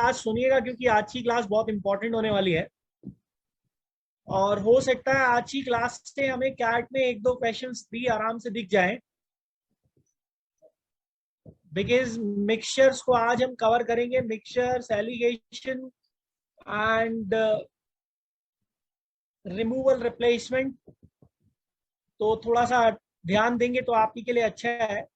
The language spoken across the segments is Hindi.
क्लास सुनिएगा क्योंकि आज की क्लास बहुत इंपॉर्टेंट होने वाली है। और हो सकता है आज की क्लास से हमें कैट में एक दो क्वेश्चंस भी आराम से दिख जाएं, बिकॉज मिक्सचर्स को आज हम कवर करेंगे, mixtures, alligation and removal replacement. तो थोड़ा सा ध्यान देंगे तो आपके के लिए अच्छा है।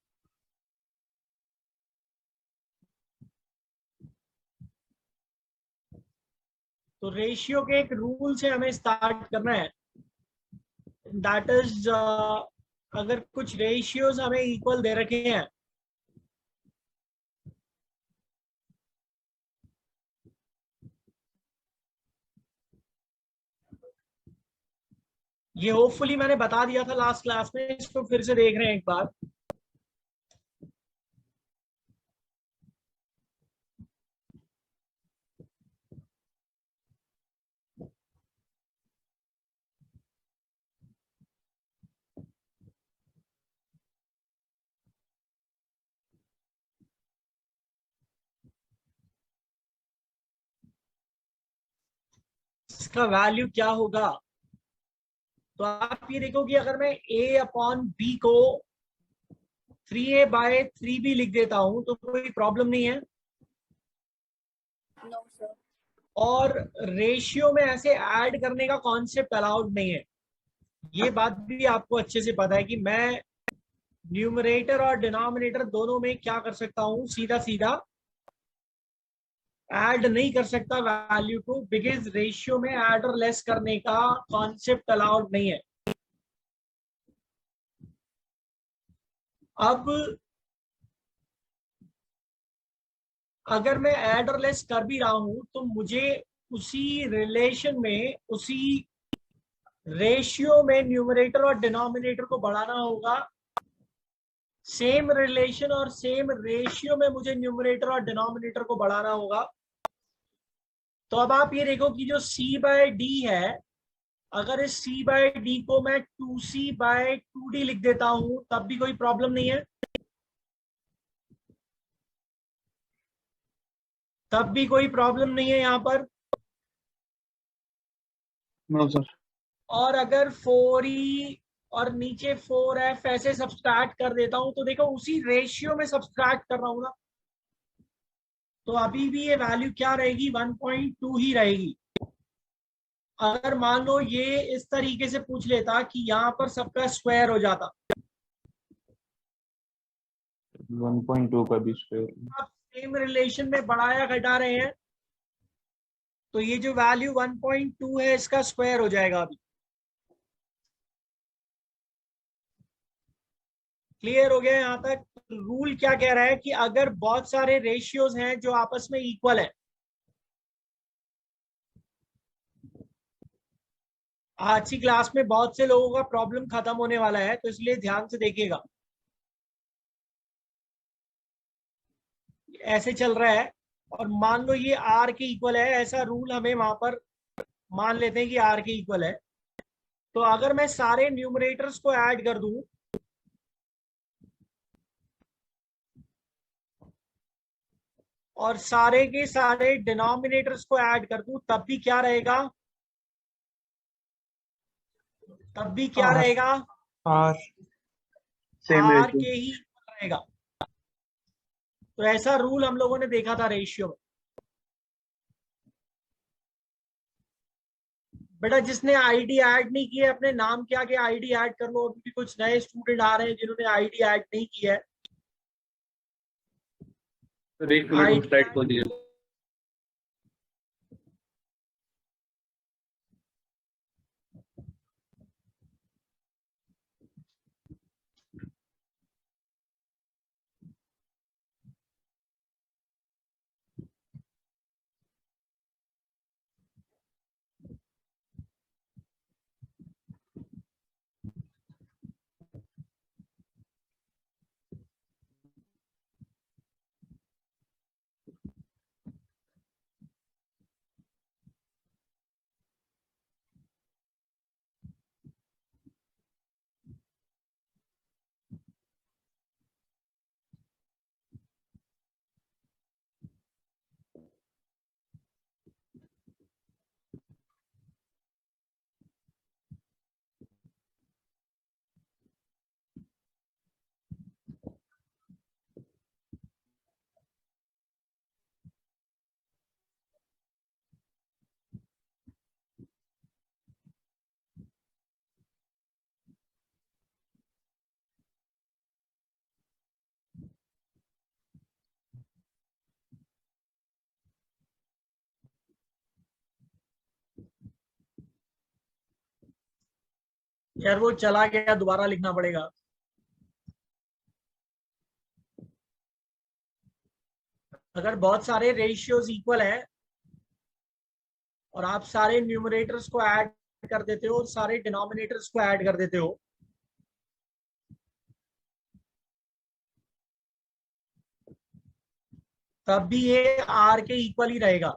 तो रेशियो के एक रूल से हमें स्टार्ट करना है, दैट इज अगर कुछ रेशियोज हमें इक्वल दे रखे हैं, ये होपफुली मैंने बता दिया था लास्ट क्लास में, इसको फिर से देख रहे हैं एक बार। इसका वैल्यू क्या होगा? तो आप ये देखो कि अगर मैं a अपॉन बी को 3a/3b लिख देता हूं तो कोई प्रॉब्लम नहीं है। No sir. और रेशियो में ऐसे ऐड करने का कॉन्सेप्ट अलाउड नहीं है। ये बात भी आपको अच्छे से पता है कि मैं न्यूमरेटर और डिनोमिनेटर दोनों में क्या कर सकता हूं, सीधा सीधा ऐड नहीं कर सकता वैल्यू को, बिकॉज रेशियो में ऐड और लेस करने का कॉन्सेप्ट अलाउड नहीं है। अब अगर मैं ऐड और लेस कर भी रहा हूं तो मुझे उसी रिलेशन में, उसी रेशियो में न्यूमरेटर और डिनोमिनेटर को बढ़ाना होगा। सेम रिलेशन और सेम रेशियो में मुझे न्यूमरेटर और डिनोमिनेटर को बढ़ाना होगा। तो अब आप ये देखो कि जो c/d है, अगर इस c/d को मैं 2c/2d लिख देता हूं तब भी कोई प्रॉब्लम नहीं है, तब भी कोई प्रॉब्लम नहीं है यहां पर। No sir. और अगर 4e और नीचे 4f ऐसे सब्सट्रैक्ट कर देता हूं तो देखो उसी रेशियो में सब्सट्रैक्ट कर रहा हूं ना, तो अभी भी ये वैल्यू क्या रहेगी, 1.2 ही रहेगी। अगर मान लो ये इस तरीके से पूछ लेता कि यहाँ पर सबका स्क्वायर हो जाता, 1.2 का भी स्क्वायर। आप सेम रिलेशन में बढ़ाया घटा रहे हैं तो ये जो वैल्यू 1.2 है इसका स्क्वायर हो जाएगा। अभी क्लियर हो गया यहाँ तक? रूल क्या कह रहा है कि अगर बहुत सारे रेशियोज हैं जो आपस में इक्वल है, आज की क्लास में बहुत से लोगों का प्रॉब्लम खत्म होने वाला है तो इसलिए ध्यान से देखिएगा। ऐसे चल रहा है और मान लो ये आर के इक्वल है, ऐसा रूल हमें वहां पर मान लेते हैं कि आर के इक्वल है। तो अगर मैं सारे न्यूमरेटर्स को ऐड कर दूं और सारे के सारे डिनोमिनेटर्स को ऐड कर दूं तब भी क्या रहेगा, तब भी क्या आर रहेगा, आर सेम आर रेशियो। के ही रहेगा। तो ऐसा रूल हम लोगों ने देखा था रेशियो में। बेटा जिसने आईडी ऐड नहीं की है अपने नाम के आगे आईडी ऐड कर लो। अभी भी कुछ नए स्टूडेंट आ रहे हैं जिन्होंने आईडी ऐड नहीं की है। एक मिनट आईडी स्लाइड को दिए। यार वो चला गया, दोबारा लिखना पड़ेगा। अगर बहुत सारे रेशियोज इक्वल है और आप सारे न्यूमरेटर्स को ऐड कर देते हो और सारे डिनोमिनेटर्स को ऐड कर देते हो, तब भी ये आर के इक्वल ही रहेगा।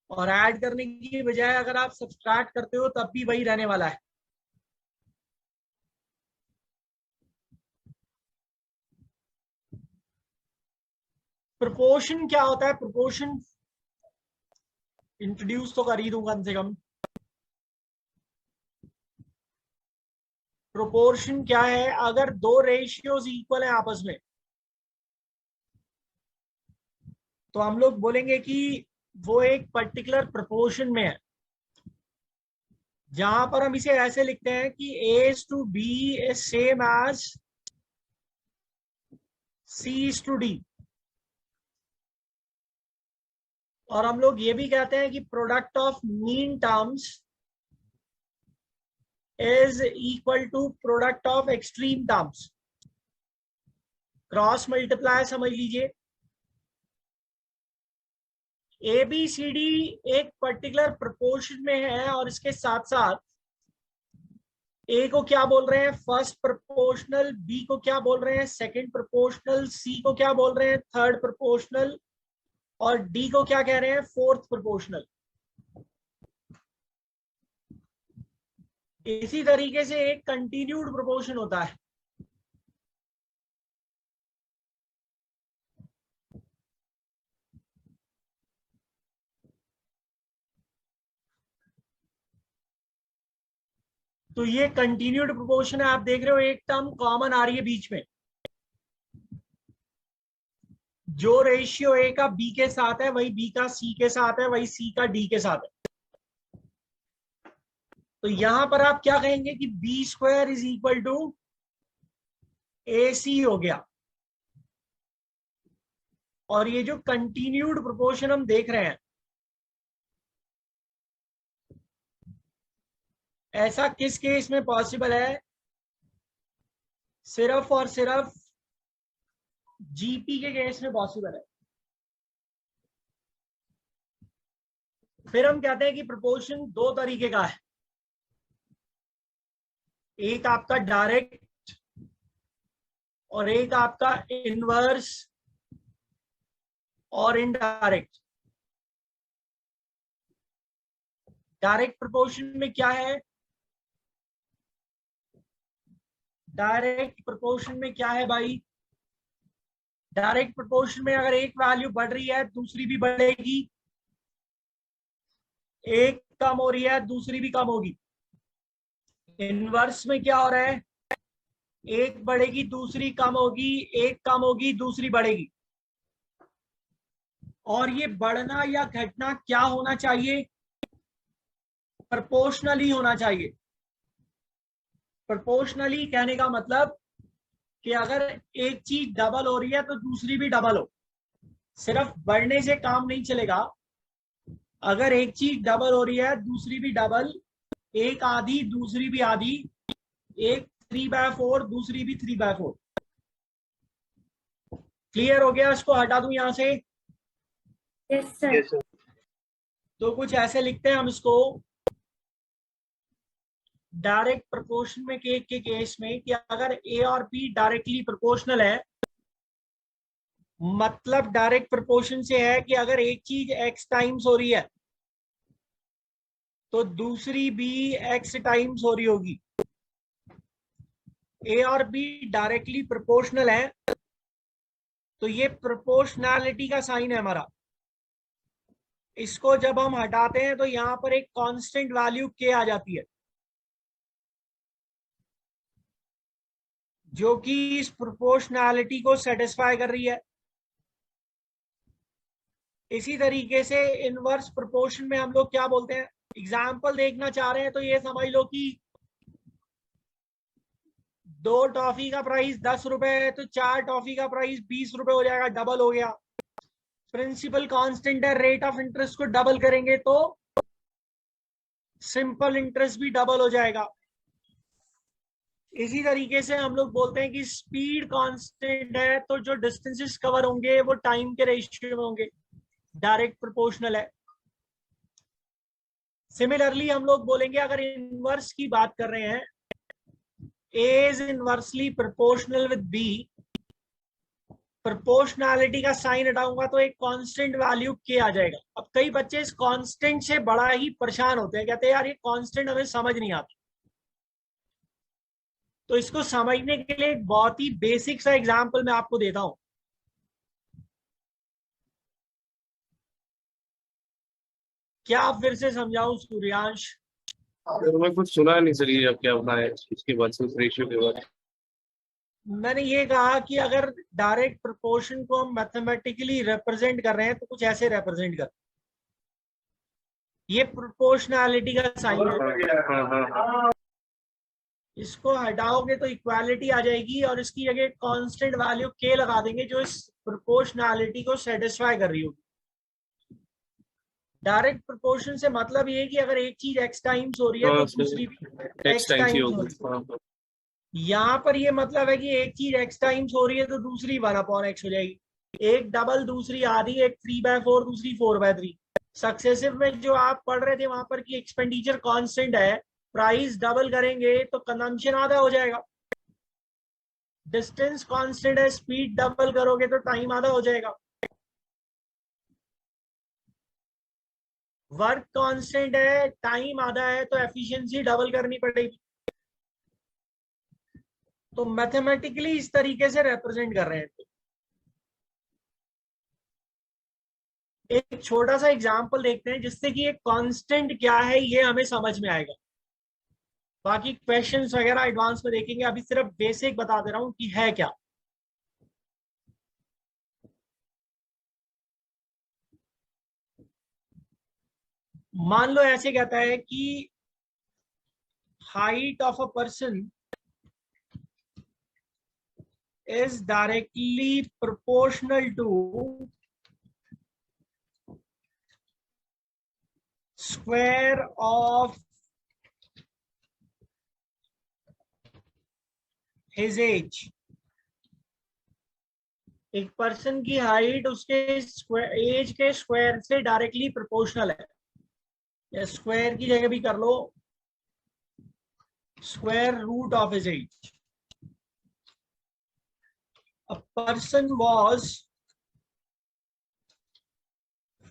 और ऐड करने की बजाय अगर आप सब्सट्रैक्ट करते हो तब भी वही रहने वाला है। प्रोपोर्शन क्या होता है? प्रोपोर्शन इंट्रोड्यूस तो कर ही दूं कम से कम। प्रोपोर्शन क्या है? अगर दो रेशियोज इक्वल है आपस में, तो हम लोग बोलेंगे कि वो एक पर्टिकुलर प्रोपोर्शन में है। जहां पर हम इसे ऐसे लिखते हैं कि a is to b is same as c is to d। और हम लोग ये भी कहते हैं कि product of mean terms is equal to product of extreme terms. Cross multiply समझ लीजिए। ए बी सी डी एक पर्टिकुलर प्रोपोर्शन में है और इसके साथ साथ ए को क्या बोल रहे हैं? First proportional. बी को क्या बोल रहे हैं? Second proportional. सी को क्या बोल रहे हैं? Third proportional. और डी को क्या कह रहे हैं? Fourth proportional. इसी तरीके से एक कंटिन्यूड प्रोपोर्शन होता है। तो ये कंटिन्यूड प्रोपोर्शन है। आप देख रहे हो एक टर्म कॉमन आ रही है बीच में। जो रेशियो ए का बी के साथ है वही बी का सी के साथ है, वही सी का डी के साथ है। तो यहां पर आप क्या कहेंगे कि B square is equal to A C हो गया। और ये जो कंटिन्यूड प्रोपोर्शन हम देख रहे हैं, ऐसा किस केस में पॉसिबल है? सिर्फ और सिर्फ जीपी के केस में पॉसिबल है। फिर हम कहते हैं कि प्रोपोर्शन दो तरीके का है। एक आपका डायरेक्ट और एक आपका इनवर्स और इनडायरेक्ट। डायरेक्ट प्रोपोर्शन में क्या है? डायरेक्ट प्रोपोर्शन में क्या है भाई? डायरेक्ट प्रोपोर्शन में अगर एक वैल्यू बढ़ रही है दूसरी भी बढ़ेगी, एक कम हो रही है दूसरी भी कम होगी। इनवर्स में क्या हो रहा है? एक बढ़ेगी दूसरी कम होगी, एक कम होगी दूसरी बढ़ेगी। और ये बढ़ना या घटना क्या होना चाहिए? प्रोपोर्शनली होना चाहिए। प्रोपोर्शनली कहने का मतलब कि अगर एक चीज डबल हो रही है तो दूसरी भी डबल हो। सिर्फ बढ़ने से काम नहीं चलेगा। अगर एक चीज डबल हो रही है दूसरी भी डबल, एक आधी दूसरी भी आधी, एक 3/4 दूसरी भी 3/4। क्लियर हो गया? इसको हटा दूं यहां से? Yes sir. तो कुछ ऐसे लिखते हैं हम इसको डायरेक्ट प्रोपोर्शन में के केस में कि अगर ए और बी डायरेक्टली प्रोपोर्शनल है, मतलब डायरेक्ट प्रोपोर्शन से है कि अगर एक चीज x टाइम्स हो रही है तो दूसरी भी x टाइम्स हो रही होगी। ए और बी डायरेक्टली प्रोपोर्शनल है तो ये प्रोपोर्शनैलिटी का साइन है हमारा। इसको जब हम हटाते हैं तो यहां पर एक कांस्टेंट वैल्यू के आ जाती है, जो कि इस प्रोपोर्शनैलिटी को सेटिस्फाई कर रही है। इसी तरीके से इनवर्स प्रोपोर्शन में हम लोग क्या बोलते हैं? एग्जाम्पल देखना चाह रहे हैं तो ये समझ लो कि 2 टॉफी का प्राइस 10 रुपए है तो 4 टॉफी का प्राइस 20 रुपए हो जाएगा, डबल हो गया। प्रिंसिपल कांस्टेंट है, रेट ऑफ इंटरेस्ट को डबल करेंगे तो सिंपल इंटरेस्ट भी डबल हो जाएगा। इसी तरीके से हम लोग बोलते हैं कि स्पीड कांस्टेंट है तो जो डिस्टेंसेस कवर होंगे वो टाइम के रेशियो में होंगे, डायरेक्ट प्रोपोर्शनल है। सिमिलरली हम लोग बोलेंगे अगर इनवर्स की बात कर रहे हैं, A is inversely proportional with B, proportionality का साइन हटाऊंगा तो एक कांस्टेंट वैल्यू K आ जाएगा। अब कई बच्चे इस कांस्टेंट से बड़ा ही परेशान होते हैं, कहते हैं यार ये कांस्टेंट हमें समझ नहीं आता। तो इसको समझने के लिए एक बहुत ही बेसिक सा एग्जांपल मैं आपको देता हूं। क्या आप फिर से समझाऊं सूर्यांश? मैं कुछ सुना नहीं सर, ये अब क्या होना है इसके बाद रेशियो के बाद। मैंने ये कहा कि अगर डायरेक्ट प्रोपोर्शन को हम मैथमेटिकली रिप्रेजेंट कर रहे हैं तो कुछ ऐसे रिप्रेजेंट कर, ये प्रोपोर्शनैलिटी का साइन है, इसको हटाओगे तो इक्वालिटी आ जाएगी और इसकी जगह कांस्टेंट वैल्यू K लगा देंगे जो इस प्रोपोर्शनैलिटी को सेटिस्फाई कर रही होगी। डायरेक्ट प्रोपोर्शन से मतलब ये है कि अगर एक चीज x टाइम्स हो रही है तो दूसरी भी x टाइम्स हो रही है। यहाँ पर ये मतलब है कि एक चीज x टाइम्स हो रही है तो दूसरी 1/x हो जाएगी। एक डबल दूसरी आधी, एक 3/4 दूसरी 4/3। सक्सेसिव में जो आप पढ़ रहे थे वहां पर कि एक्सपेंडिचर कांस्टेंट है, प्राइस डबल करेंगे तो कंजम्पशन आधा हो जाएगा। डिस्टेंस कांस्टेंट है, स्पीड डबल करोगे तो टाइम आधा हो जाएगा। वर्क कांस्टेंट है, टाइम आधा है तो एफिशिएंसी डबल करनी पड़ेगी। तो मैथमेटिकली इस तरीके से रिप्रेजेंट कर रहे हैं। एक छोटा सा एग्जांपल देखते हैं जिससे कि एक कांस्टेंट क्या है ये हमें समझ में आएगा। बाकी क्वेश्चंस वगैरह एडवांस में देखेंगे, अभी सिर्फ बेसिक बता दे रहा हूं कि है क्या। मान लो ऐसे कहता है कि height of a person is directly proportional to square of his age। एक पर्सन की हाइट उसके एज के स्क्वायर से डायरेक्टली प्रोपोर्शनल है, या स्क्वायर की जगह भी कर लो square root of his age. A person was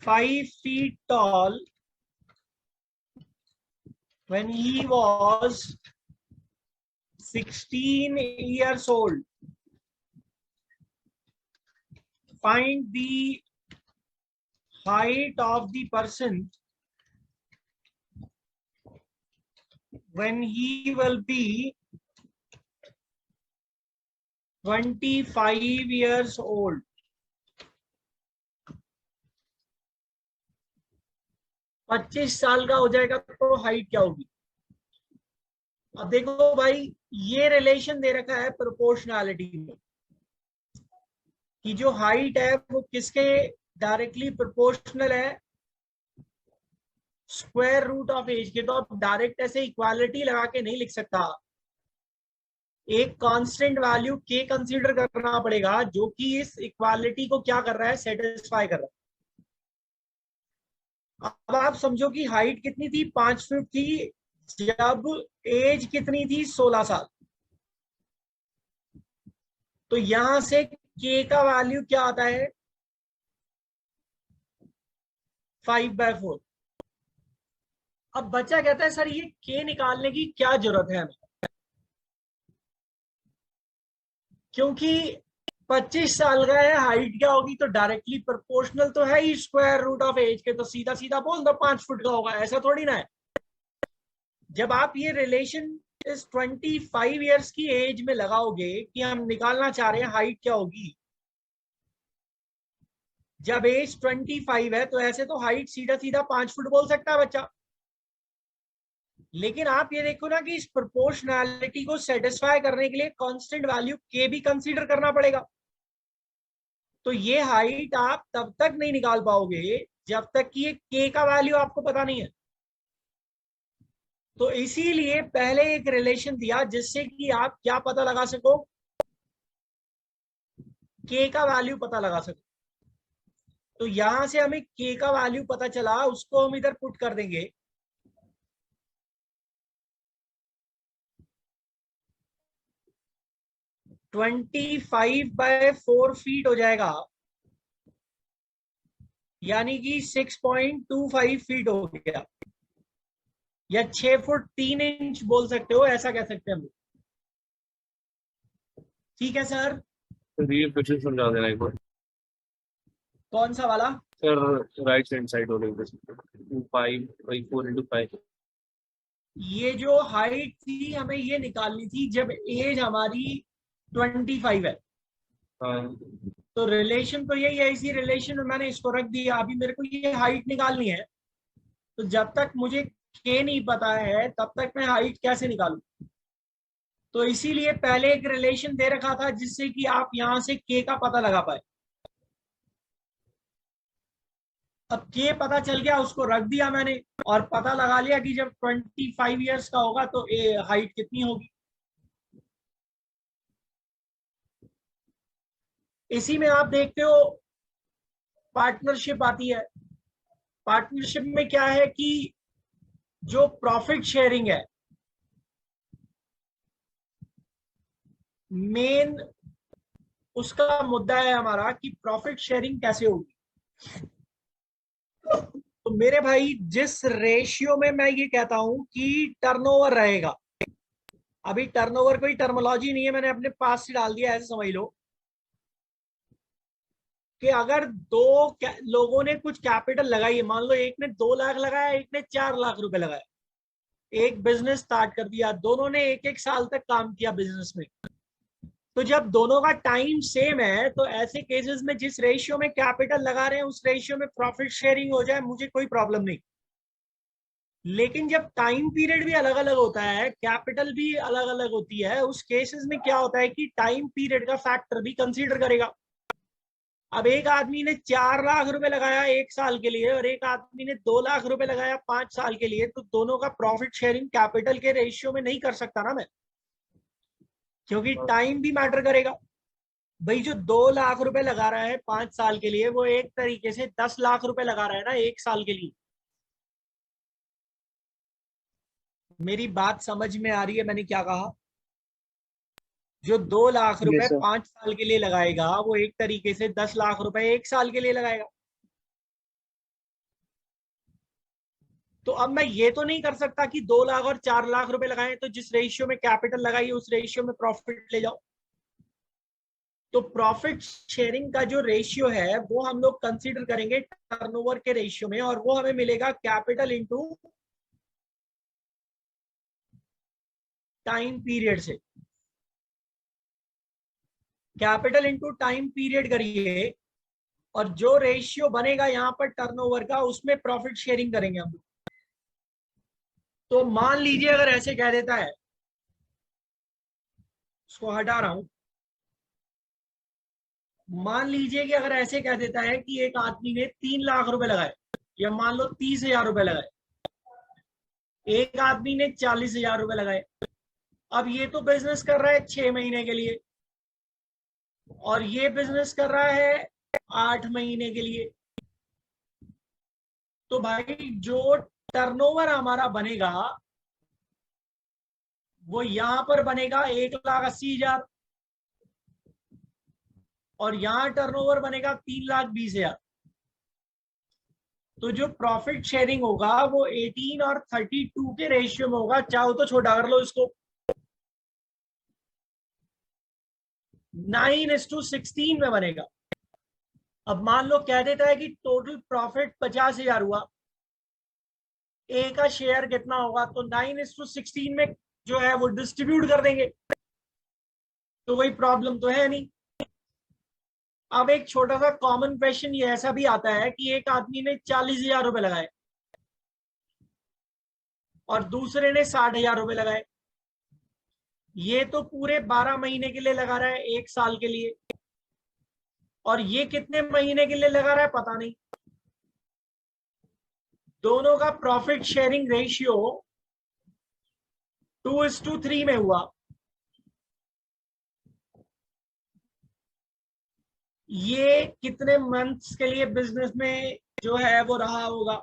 5 feet tall when he was 16 years old. Find the height of the person when he will be 25 years old। पच्चीस साल का हो जाएगा तो हाइट क्या होगी? अब देखो भाई, ये रिलेशन दे रखा है प्रोपोर्शनैलिटी में कि जो हाइट है वो किसके डायरेक्टली प्रोपोर्शनल है, स्क्वायर रूट ऑफ एज के। तो आप डायरेक्ट ऐसे इक्वालिटी लगा के नहीं लिख सकता, एक कांस्टेंट वैल्यू K कंसीडर करना पड़ेगा जो कि इस इक्वालिटी को क्या कर रहा है, सेटिस्फाई कर रहा है। अब आप समझो कि हाइट कितनी थी, 5 फीट थी, जब एज कितनी थी, 16 साल। तो यहां से K का वैल्यू क्या आता है, 5/4। अब बच्चा कहता है सर ये K निकालने की क्या जरूरत है हमें, क्योंकि 25 साल का है, हाइट क्या होगी तो डायरेक्टली प्रोपोर्शनल तो है ही स्क्वायर रूट ऑफ एज के, तो सीधा सीधा बोल दो 5 फुट का होगा, ऐसा थोड़ी ना है। जब आप ये रिलेशन इस 25 इयर्स की एज में लगाओगे कि हम निकालना चाह रहे हैं हाइट क्या होगी, जब एज 25 है तो ऐसे तो हाइट सीधा सीधा 5 फुट बोल सकता है बच्चा। लेकिन आप ये देखो ना कि इस प्रोपोर्शनैलिटी को सेटिस्फाई करने के लिए कांस्टेंट वैल्यू के भी कंसीडर करना पड़ेगा। तो ये हाइट आप तब तक नहीं निकाल पाओगे जब तक कि ये के का वैल्यू आपको पता नहीं है। तो इसीलिए पहले एक रिलेशन दिया जिससे कि आप क्या पता लगा सको, के का वैल्यू पता लगा सको। तो यहां से हमें के का वैल्यू पता चला, उसको हम इधर पुट कर देंगे। ट्वेंटी 25/4 फीट हो जाएगा, यानी कि 6.25 फीट हो गया, या 6 फुट 3 इंच बोल सकते हो, ऐसा कह सकते हैं हम। ठीक है सर। तो ये फिर से समझा देना एक बार कौन सा वाला? सर। राइट हैंड साइड हो रही है 5/4 × 5। ये जो हाइट थी हमें ये निकालनी थी जब एज हमारी 25 है। हाँ तो रिलेशन तो यही है, इसी रिलेशन में मैंने इसको रख दिया। अभी मेरे को ये हाइट निकालनी है, तो जब तक मुझे के नहीं पता है तब तक मैं हाइट कैसे निकालूं? तो इसीलिए पहले एक रिलेशन दे रखा था जिससे कि आप यहां से के का पता लगा पाए। अब के पता चल गया, उसको रख दिया मैंने, और पता लगा लिया कि जब 25 ईयर्स का होगा तो हाइट कितनी होगी। इसी में आप देखते हो पार्टनरशिप आती है। पार्टनरशिप में क्या है कि जो प्रॉफिट शेयरिंग है, मेन उसका मुद्दा है हमारा कि प्रॉफिट शेयरिंग कैसे होगी। तो मेरे भाई जिस रेशियो में मैं ये कहता हूं कि टर्नओवर रहेगा, अभी टर्नओवर कोई टर्मोलॉजी नहीं है, मैंने अपने पास से डाल दिया, ऐसे समझ लो कि अगर दो लोगों ने कुछ कैपिटल लगाई है, मान लो एक ने 2 लाख लगाया, एक ने 4 लाख रुपए लगाया, एक बिजनेस स्टार्ट कर दिया, दोनों ने 1-1 साल तक काम किया बिजनेस में। तो जब दोनों का टाइम सेम है तो ऐसे केसेस में जिस रेशियो में कैपिटल लगा रहे हैं उस रेशियो में प्रॉफिट शेयरिंग हो जाए, मुझे कोई प्रॉब्लम नहीं। लेकिन जब टाइम पीरियड भी अलग अलग होता है, कैपिटल भी अलग अलग होती है, उस केसेस में क्या होता है कि टाइम पीरियड का फैक्टर भी कंसीडर करेगा। अब एक आदमी ने 4 लाख रुपए लगाया 1 साल के लिए और एक आदमी ने 2 लाख रुपए लगाया 5 साल के लिए, तो दोनों का प्रॉफिट शेयरिंग कैपिटल के रेशियो में नहीं कर सकता ना मैं, क्योंकि टाइम भी मैटर करेगा। भाई जो 2 लाख रुपए लगा रहा है 5 साल के लिए, वो एक तरीके से 10 लाख रुपए लगा रहा है ना 1 साल के लिए। मेरी बात समझ में आ रही है मैंने क्या कहा? जो 2 लाख रुपए Yes, sir. 5 साल के लिए लगाएगा वो एक तरीके से 10 लाख रुपए 1 साल के लिए लगाएगा। तो अब मैं ये तो नहीं कर सकता कि 2 लाख और 4 लाख रुपए लगाए तो जिस रेशियो में कैपिटल लगाई उस रेशियो में प्रॉफिट ले जाओ। तो प्रॉफिट शेयरिंग का जो रेशियो है वो हम लोग कंसीडर करेंगे टर्नओवर के रेशियो में, और वो हमें मिलेगा कैपिटल इनटू टाइम पीरियड से। कैपिटल इनटू टाइम पीरियड करिए, और जो रेशियो बनेगा यहाँ पर टर्नओवर का उसमें प्रॉफिट शेयरिंग करेंगे हम। तो मान लीजिए अगर ऐसे कह देता है, उसको हटा रहा हूं, मान लीजिए कि अगर ऐसे कह देता है कि एक आदमी ने 3 लाख रुपए लगाए, या मान लो 30,000 रुपए लगाए, एक आदमी ने 40,000 रुपए लगाए। अब ये तो बिजनेस कर रहा है 6 महीने के लिए, और ये बिजनेस कर रहा है 8 महीने के लिए। तो भाई जो टर्नओवर हमारा बनेगा वो यहां पर बनेगा 1,80,000, और यहां टर्नओवर बनेगा 3,20,000। तो जो प्रॉफिट शेयरिंग होगा वो 18 और 32 के रेशियो में होगा। चाहो तो छोटा कर लो इसको, 9:16 में बनेगा। अब मान लो कह देता है कि टोटल प्रॉफिट 50,000 हुआ, ए का शेयर कितना होगा, तो 9:16 में जो है वो डिस्ट्रीब्यूट कर देंगे, तो कोई प्रॉब्लम तो है नहीं। अब एक छोटा सा कॉमन क्वेश्चन ये ऐसा भी आता है कि एक आदमी ने 40,000 रुपए लगाए, और दूसरे ने 60,000 रुपए लगाए। ये तो पूरे 12 महीने के लिए लगा रहा है, 1 साल के लिए, और ये कितने महीने के लिए लगा रहा है पता नहीं। दोनों का प्रॉफिट शेयरिंग रेशियो 2:3 में हुआ। ये कितने मंथ्स के लिए बिजनेस में जो है वो रहा होगा,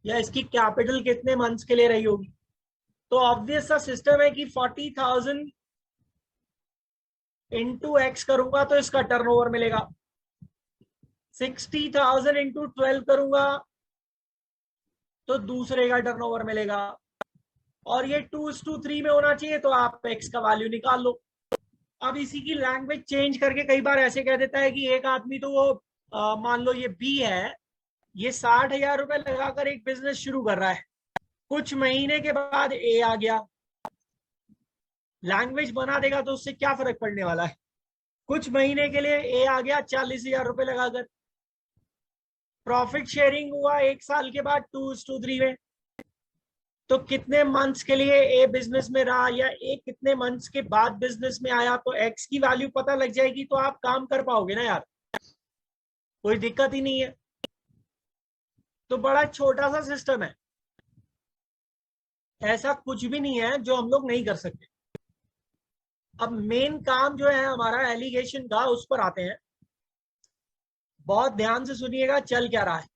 या इसकी कैपिटल कितने मंथ्स के लिए रही होगी। तो ऑब्वियस सा सिस्टम है कि 40,000 इंटू एक्स करूंगा तो इसका टर्नओवर मिलेगा, 60,000 इंटू 12 करूंगा तो दूसरे का टर्नओवर मिलेगा, और ये 2:3 में होना चाहिए। तो आप एक्स का वैल्यू निकाल लो। अब इसी की लैंग्वेज चेंज करके कई बार ऐसे कह देता है कि एक आदमी तो वो मान लो ये बी है, ये 60,000 रुपए लगाकर एक बिजनेस शुरू कर रहा है, कुछ महीने के बाद ए आ गया, लैंग्वेज बना देगा तो उससे क्या फर्क पड़ने वाला है। कुछ महीने के लिए ए आ गया 40,000 रुपए लगाकर, प्रॉफिट शेयरिंग हुआ 1 साल के बाद 2:3 में। तो कितने मंथ्स के लिए ए बिजनेस में रहा या ए कितने मंथ्स के बाद बिजनेस में आया, तो एक्स की वैल्यू पता लग जाएगी तो आप काम कर पाओगे ना यार, कोई दिक्कत ही नहीं है। तो बड़ा छोटा सा सिस्टम है, ऐसा कुछ भी नहीं है जो हम लोग नहीं कर सकते। अब मेन काम जो है हमारा एलिगेशन का, उस पर आते हैं। बहुत ध्यान से सुनिएगा चल क्या रहा है।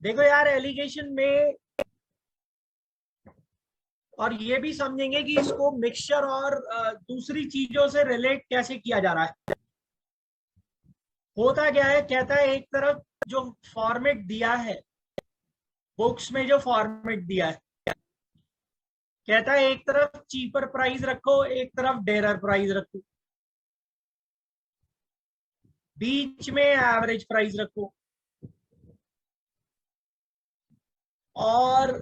देखो यार, एलिगेशन में, और ये भी समझेंगे कि इसको मिक्सचर और दूसरी चीजों से रिलेट कैसे किया जा रहा है। होता क्या है, कहता है एक तरफ जो फॉर्मेट दिया है बुक्स में, जो फॉर्मेट दिया है, कहता है एक तरफ चीपर प्राइस रखो, एक तरफ डेरर प्राइस रखो, बीच में एवरेज प्राइस रखो, और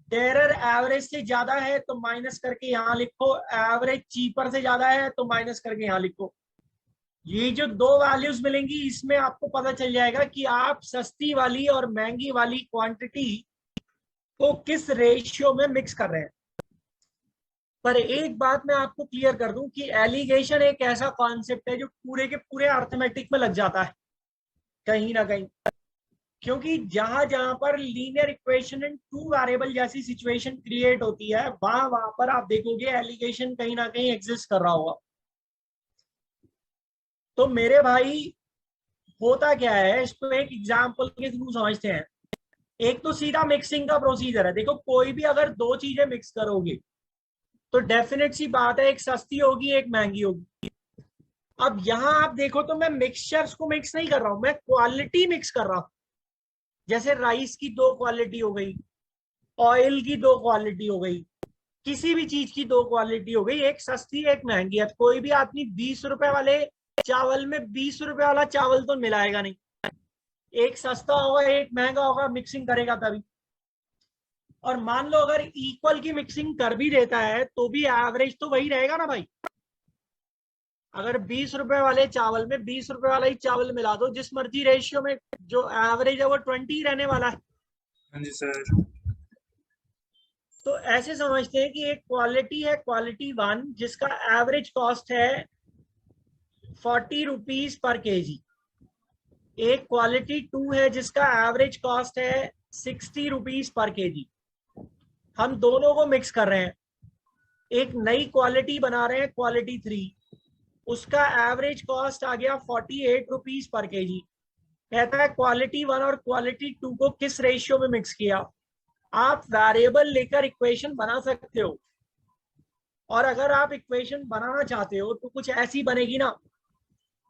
डेरर एवरेज से ज्यादा है तो माइनस करके यहां लिखो, एवरेज चीपर से ज्यादा है तो माइनस करके यहां लिखो। ये जो दो वैल्यूज मिलेंगी, इसमें आपको पता चल जाएगा कि आप सस्ती वाली और महंगी वाली क्वांटिटी को किस रेशियो में मिक्स कर रहे हैं। पर एक बात मैं आपको क्लियर कर दूं कि एलिगेशन एक ऐसा कॉन्सेप्ट है जो पूरे के पूरे अर्थमेटिक में लग जाता है कहीं ना कहीं, क्योंकि जहां जहां पर लीनियर इक्वेशन एंड 2 वेरिएबल जैसी सिचुएशन क्रिएट होती है, वहां वहां पर आप देखोगे एलिगेशन कहीं ना कहीं एग्जिस्ट कर रहा होगा। तो मेरे भाई, होता क्या है, इसको एक एग्जाम्पल के थ्रू समझते हैं। एक तो सीधा मिक्सिंग का प्रोसीजर है। देखो, कोई भी अगर दो चीजें मिक्स करोगे तो डेफिनेट सी बात है, एक सस्ती होगी एक महंगी होगी। अब यहां आप देखो तो मैं मिक्सचर्स को मिक्स नहीं कर रहा हूं, मैं क्वालिटी मिक्स कर रहा हूं। जैसे राइस की 2 क्वालिटी हो गई, ऑयल की 2 क्वालिटी हो गई, किसी भी चीज की 2 क्वालिटी हो गई, एक सस्ती एक महंगी है। कोई भी आदमी 20 रुपए वाले चावल में 20 रुपए वाला चावल तो मिलाएगा नहीं, एक सस्ता होगा एक महंगा होगा, मिक्सिंग करेगा तभी। और मान लो अगर इक्वल की मिक्सिंग कर भी देता है तो भी एवरेज तो वही रहेगा ना भाई। अगर 20 रुपए वाले चावल में 20 रुपए वाला ही चावल मिला दो, जिस मर्जी रेशियो में, जो एवरेज है वो 20 रहने वाला है। हाँ जी सर। तो ऐसे समझते हैं कि एक क्वालिटी है, क्वालिटी 1, जिसका एवरेज कॉस्ट है 40 रुपीज पर केजी। एक क्वालिटी 2 है जिसका एवरेज कॉस्ट है 60 रुपीज पर केजी। हम दोनों को मिक्स कर रहे हैं, एक नई क्वालिटी बना रहे हैं, क्वालिटी 3, उसका एवरेज कॉस्ट आ गया 48 रुपीज पर केजी। कहता है क्वालिटी 1 और क्वालिटी 2 को किस रेशियो में मिक्स किया। आप वेरिएबल लेकर इक्वेशन बना सकते हो, और अगर आप इक्वेशन बनाना चाहते हो तो कुछ ऐसी बनेगी ना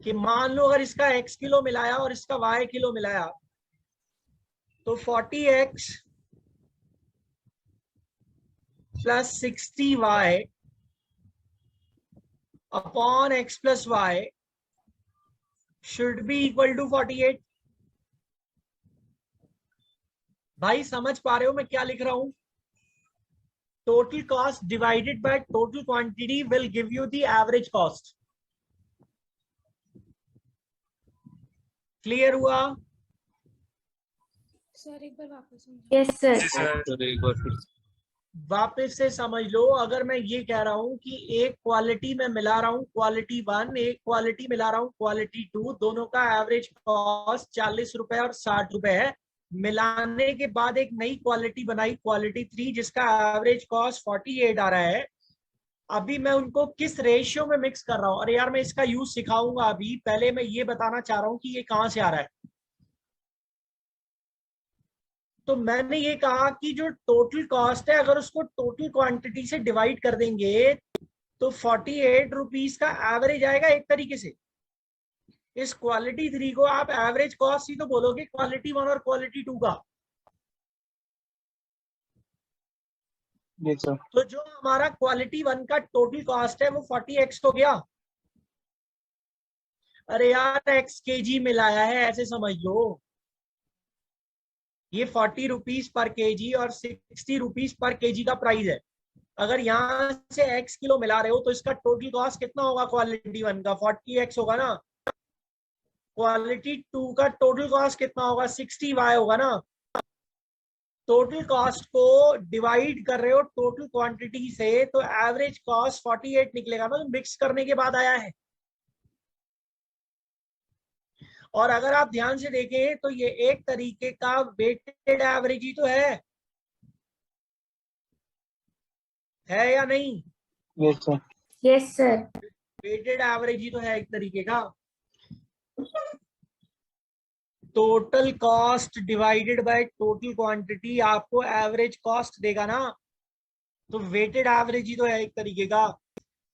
कि मान लो अगर इसका x किलो मिलाया और इसका y किलो मिलाया तो 40x plus 60y upon x plus y should be equal to 48। भाई समझ पा रहे हो मैं क्या लिख रहा हूं? Total cost divided by total quantity will give you the average cost. Clear हुआ? सर एक बार वापस यस सर। सर एक बार फिर वापस से समझ लो, अगर मैं ये कह रहा हूं कि एक क्वालिटी में मिला रहा हूं क्वालिटी 1, एक क्वालिटी मिला रहा हूं क्वालिटी 2, दोनों का एवरेज कॉस्ट 40 रुपए और 60 रुपए है। मिलाने के बाद एक नई क्वालिटी बनाई क्वालिटी 3, जिसका एवरेज कॉस्ट 48 आ रहा है। अभी मैं उनको किस रेशियो में मिक्स कर रहा हूं? अरे यार मैं इसका यूज सिखाऊंगा, अभी पहले मैं ये बताना चाह रहा हूं कि ये कहां से आ रहा है। तो मैंने ये कहा कि जो टोटल कॉस्ट है, अगर उसको टोटल क्वांटिटी से डिवाइड कर देंगे तो 48 रुपीज का एवरेज आएगा एक तरीके से। इस क्वालिटी 3 को आप एवरेज कॉस्ट ही तो बोलोगे क्वालिटी 1 और क्वालिटी 2 का। Yes, sir. तो जो हमारा क्वालिटी 1 का टोटल कॉस्ट है वो 40x हो गया। अरे यार x kg मिलाया है ऐसे समझ लो। ये 40 रुपीज पर केजी और 60 रुपीज पर केजी का प्राइस है। अगर यहाँ से x किलो मिला रहे हो तो इसका टोटल कॉस्ट कितना होगा? क्वालिटी 1 का 40x होगा ना। क्वालिटी 2 का टोटल कॉस्ट कितना होगा? 60y होगा ना। टोटल कॉस्ट को डिवाइड कर रहे हो टोटल क्वांटिटी से, तो एवरेज कॉस्ट 48 निकलेगा ना, मिक्स करने के बाद आया है। और अगर आप ध्यान से देखें तो ये एक तरीके का वेटेड एवरेज ही तो है या नहीं? Yes, sir. Yes sir. Weighted average ही तो है एक तरीके का। Total cost divided by total quantity आपको एवरेज कॉस्ट देगा ना, तो वेटेड एवरेज ही तो है एक तरीके का।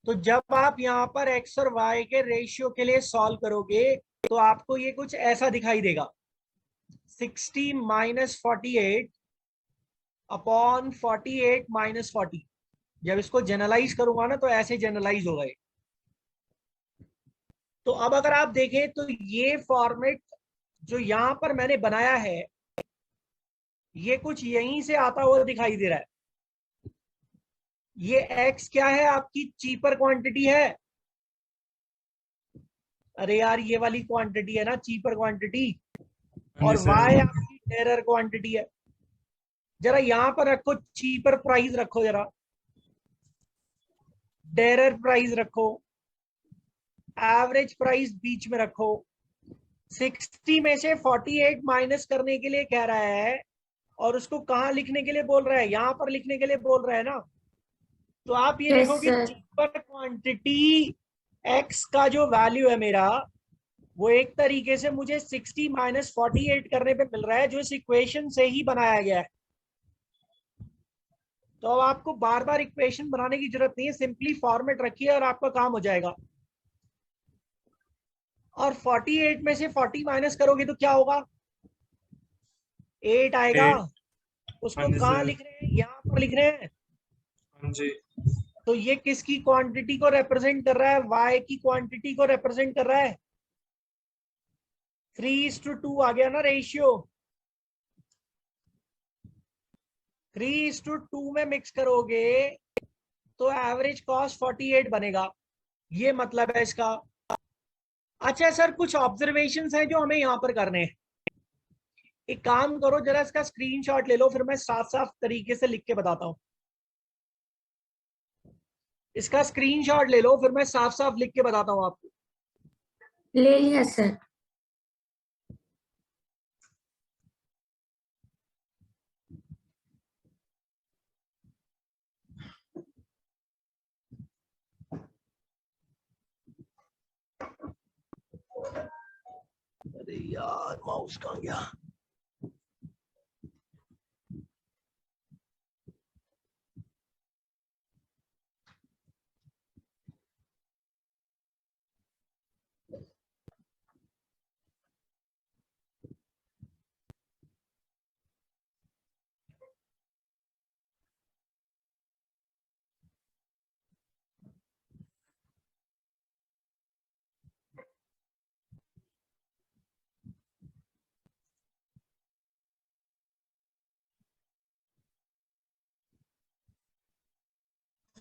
तो जब आप यहाँ पर x और y के रेशियो के लिए सॉल्व करोगे तो आपको ये कुछ ऐसा दिखाई देगा, 60 माइनस 48 अपॉन 48 माइनस 40। जब इसको जनरलाइज करूंगा ना तो ऐसे जनरलाइज होगा। तो अब अगर आप देखें तो ये फॉर्मेट जो यहां पर मैंने बनाया है ये कुछ यहीं से आता हुआ दिखाई दे रहा है। ये x क्या है? आपकी चीपर क्वांटिटी है। अरे यार ये वाली क्वांटिटी है ना चीपर क्वांटिटी, और y आपकी टेरर क्वांटिटी है। जरा यहां पर रखो चीपर प्राइस रखो, जरा डेरर प्राइस रखो, एवरेज प्राइस बीच में रखो। 60 में से 48 माइनस करने के लिए कह रहा है और उसको कहां लिखने के लिए बोल रहा है? यहां पर लिखने के लिए बोल रहा है ना। तो आप ये Yes, देखो कि sir. चीपर क्वांटिटी x का जो वैल्यू है मेरा, वो एक तरीके से मुझे 60 माइनस 48 करने पे मिल रहा है, जो इस इक्वेशन से ही बनाया गया है। तो अब आपको बार बार इक्वेशन बनाने की जरूरत नहीं है, सिंपली फॉर्मेट रखिए और आपका काम हो जाएगा। और 48 में से 40 माइनस करोगे तो क्या होगा? 8 आएगा। उसको कहाँ लिख रहे हैं? यहाँ पर लिख रहे हैं। जी। तो ये किसकी क्वांटिटी को रिप्रेजेंट कर रहा है? y की क्वांटिटी को रिप्रेजेंट कर रहा है। 3:2 आ गया ना रेशियो। 3:2 में मिक्स करोगे तो एवरेज कॉस्ट 48 बनेगा। ये मतलब है इसका। अच्छा सर कुछ ऑब्जर्वेशंस हैं जो हमें यहाँ पर करने हैं। एक काम करो, जरा इसका स्क्रीनशॉट ले लो, फिर मैं साफ साफ तरीके से लिख के बताता हूँ। इसका स्क्रीनशॉट ले लो, फिर मैं साफ साफ लिख के बताता हूँ आपको। ले लिया सर। अरे यार माउस कहाँ गया?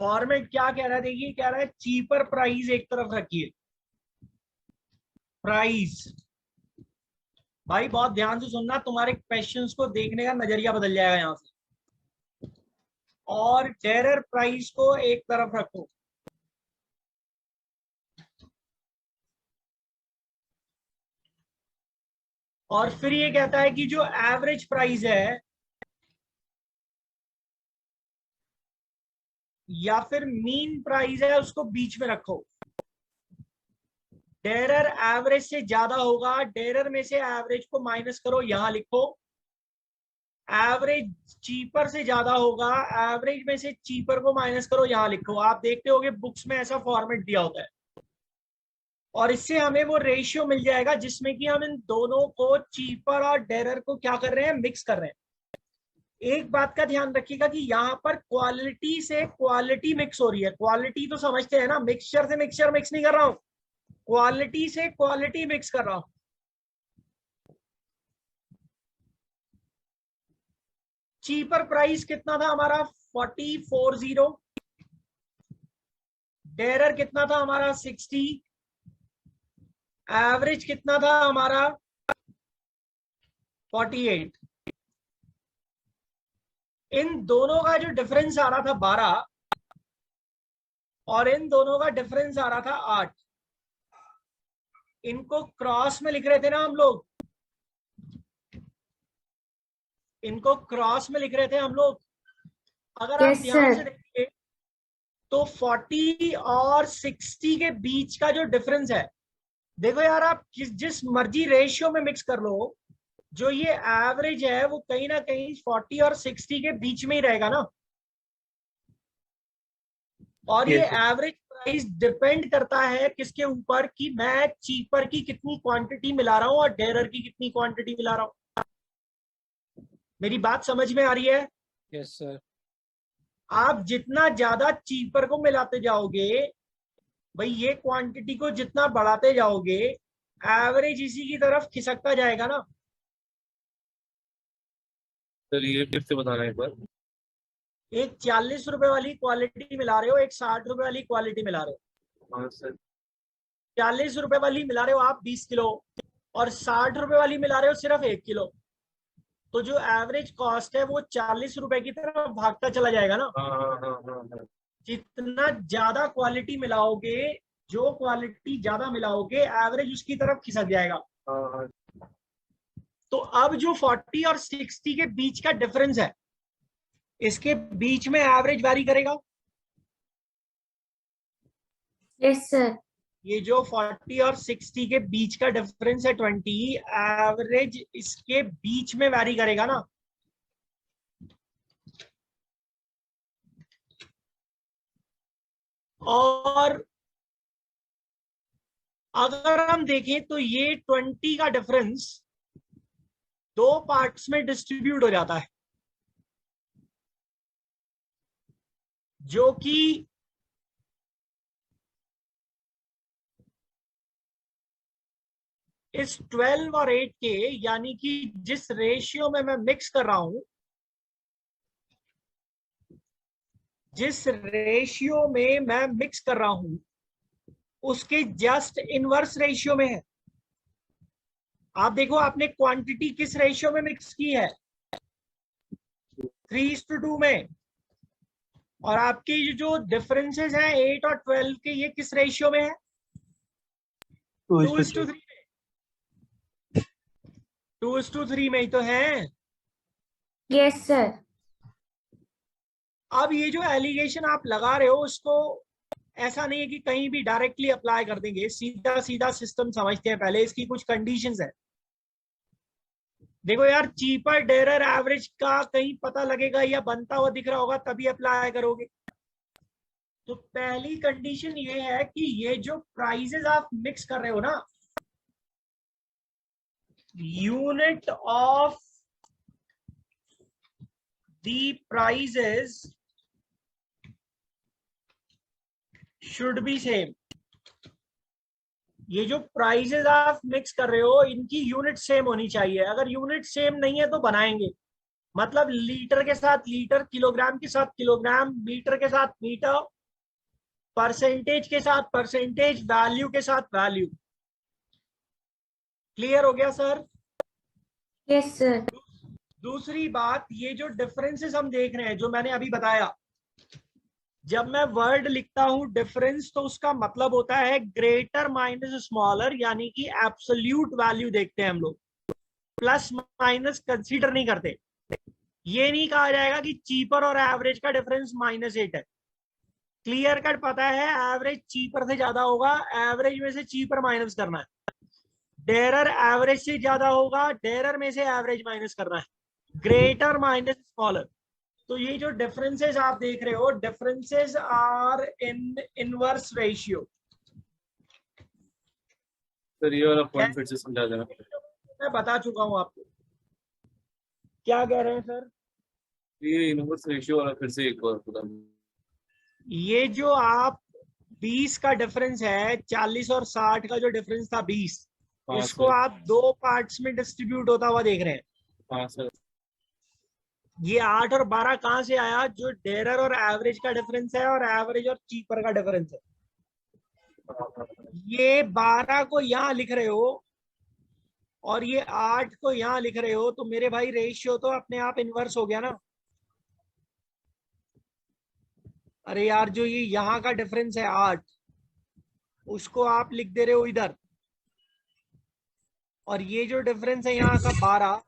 फॉर्मेट क्या कह रहा है? देखिए कह रहा है चीपर प्राइस एक तरफ रखिए, प्राइस भाई बहुत ध्यान से सुनना, तुम्हारे क्वेश्चंस को देखने का नजरिया बदल जाएगा यहाँ से। और डेरर प्राइस को एक तरफ रखो। और फिर ये कहता है कि जो एवरेज प्राइस है या फिर मीन प्राइस है उसको बीच में रखो। डेरर एवरेज से ज्यादा होगा, डेरर में से एवरेज को माइनस करो, यहां लिखो। एवरेज चीपर से ज्यादा होगा, एवरेज में से चीपर को माइनस करो, यहां लिखो। आप देखते होगे बुक्स में ऐसा फॉर्मेट दिया होता है। और इससे हमें वो रेशियो मिल जाएगा जिसमें कि हम इन दोनों को, चीपर और डेरर को क्या कर रहे हैं, मिक्स कर रहे हैं। एक बात का ध्यान रखिएगा कि यहाँ पर क्वालिटी से क्वालिटी मिक्स हो रही है। क्वालिटी तो समझते हैं ना, मिक्सचर से मिक्सचर मिक्स नहीं कर रहा हूं, क्वालिटी से क्वालिटी मिक्स कर रहा हूं। चीपर प्राइस कितना था हमारा 4040, डेरर कितना था हमारा 60, एवरेज कितना था हमारा 48। इन दोनों का जो डिफरेंस आ रहा था 12 और इन दोनों का डिफरेंस आ रहा था 8। इनको क्रॉस में लिख रहे थे ना हम लोग, इनको क्रॉस में लिख रहे थे हम लोग। अगर आप Yes, ध्यान sir. से देखिए तो 40 और 60 के बीच का जो डिफरेंस है, देखो यार आप जिस मर्जी रेशियो में मिक्स कर लो, जो ये एवरेज है वो कहीं ना कहीं 40 और 60 के बीच में ही रहेगा ना। और ये Yes, sir. Average price depend करता है किसके ऊपर, कि मैं चीपर की कितनी क्वांटिटी मिला रहा हूं और डेरर की कितनी क्वांटिटी मिला रहा हूं। मेरी बात समझ में आ रही है? Yes, sir. आप जितना ज्यादा चीपर को मिलाते जाओगे भाई, ये क्वांटिटी को जितना बढ़ाते जाओगे, एवरेज इसी की तरफ खिसकता जाएगा ना। सर ये फिर से बताना एक बार। एक 40 रुपए वाली क्वालिटी मिला रहे हो, एक 60 रुपए वाली क्वालिटी मिला रहे हो। हाँ सर। 40 रुपए वाली मिला रहे हो आप 20 किलो, और 60 रुपए वाली मिला रहे हो सिर्फ 1 किलो। तो जो एवरेज कॉस्ट है वो 40 रुपए की तरफ भागता चला जाएगा ना। हाँ हाँ हाँ हाँ हाँ। जितना ज्यादा क्वालिटी मिलाओगे, जो क्वालिटी ज्यादा मिलाओगे, एवरेज उसकी तरफ खिसक जाएगा। हाँ हाँ। तो अब जो 40 और 60 के बीच का डिफरेंस है, इसके बीच में एवरेज वैरी करेगा। Yes, sir. ये जो 40 और 60 के बीच का डिफरेंस है 20, एवरेज इसके बीच में वैरी करेगा ना। और अगर हम देखें तो ये 20 का डिफरेंस दो पार्ट्स में डिस्ट्रीब्यूट हो जाता है, जो कि इस 12 और 8 के, यानी कि जिस रेशियो में मैं मिक्स कर रहा हूं, जिस रेशियो में मैं मिक्स कर रहा हूं उसके जस्ट इनवर्स रेशियो में है। आप देखो आपने क्वांटिटी किस रेशियो में मिक्स की है, 3:2 में। और आपके जो डिफरेंसेस हैं 8 और 12 के, ये किस रेशियो में है, 2:3 में। 2:3 में ही तो है। Yes, sir. अब ये जो एलिगेशन आप लगा रहे हो उसको ऐसा नहीं है कि कहीं भी डायरेक्टली अप्लाई कर देंगे, सीधा सीधा सिस्टम समझते हैं पहले, इसकी कुछ कंडीशंस है। देखो यार, चीपर डेरर एवरेज का कहीं पता लगेगा या बनता हुआ दिख रहा होगा तभी अप्लाई करोगे। तो पहली कंडीशन ये है कि ये जो प्राइजेस आप मिक्स कर रहे हो ना, unit of the prices should be same. ये जो प्राइजेस आप मिक्स कर रहे हो इनकी यूनिट सेम होनी चाहिए। अगर यूनिट सेम नहीं है तो बनाएंगे, मतलब लीटर के साथ लीटर, किलोग्राम के साथ किलोग्राम, मीटर के साथ मीटर, परसेंटेज के साथ परसेंटेज, वैल्यू के साथ वैल्यू। क्लियर हो गया सर? Yes sir. दूसरी बात, ये जो डिफरेंसेस हम देख रहे हैं जो मैंने अभी बताया, जब मैं वर्ड लिखता हूं डिफरेंस तो उसका मतलब होता है ग्रेटर माइनस स्मॉलर, यानी कि एब्सोल्यूट वैल्यू देखते हैं हम लोग, प्लस माइनस कंसीडर नहीं करते। ये नहीं कहा जाएगा कि चीपर और एवरेज का डिफरेंस -8 है। क्लियर कट पता है एवरेज चीपर से ज्यादा होगा, एवरेज में से चीपर माइनस करना है। डेरर एवरेज से ज्यादा होगा, डेरर में से एवरेज माइनस करना है। Greater minus smaller. तो ये जो डिफरेंसेस आप देख रहे हो, differences are in inverse ratio. Sir ये वाला पॉइंट फिर से समझा देना। मैं बता चुका हूं आपको। क्या कह रहे हैं सर? ये इनवर्स रेशियो वाला फिर से एक बार बता। ये जो आप 20 का डिफरेंस है, 40 और 60 का जो डिफरेंस था 20, हाँ इसको सर। आप 2 पार्ट्स में डिस्ट्रीब्यूट होता हुआ देख रहे हैं। हाँ सर। ये 8 और 12 कहां से आया? जो डेरर और एवरेज का डिफरेंस है और एवरेज और चीपर का डिफरेंस है। ये 12 को यहां लिख रहे हो और ये 8 को यहां लिख रहे हो, तो मेरे भाई रेशियो तो अपने आप इनवर्स हो गया ना। अरे यार, जो ये यहाँ का डिफरेंस है 8, उसको आप लिख दे रहे हो इधर, और ये जो डिफरेंस है यहाँ का 12,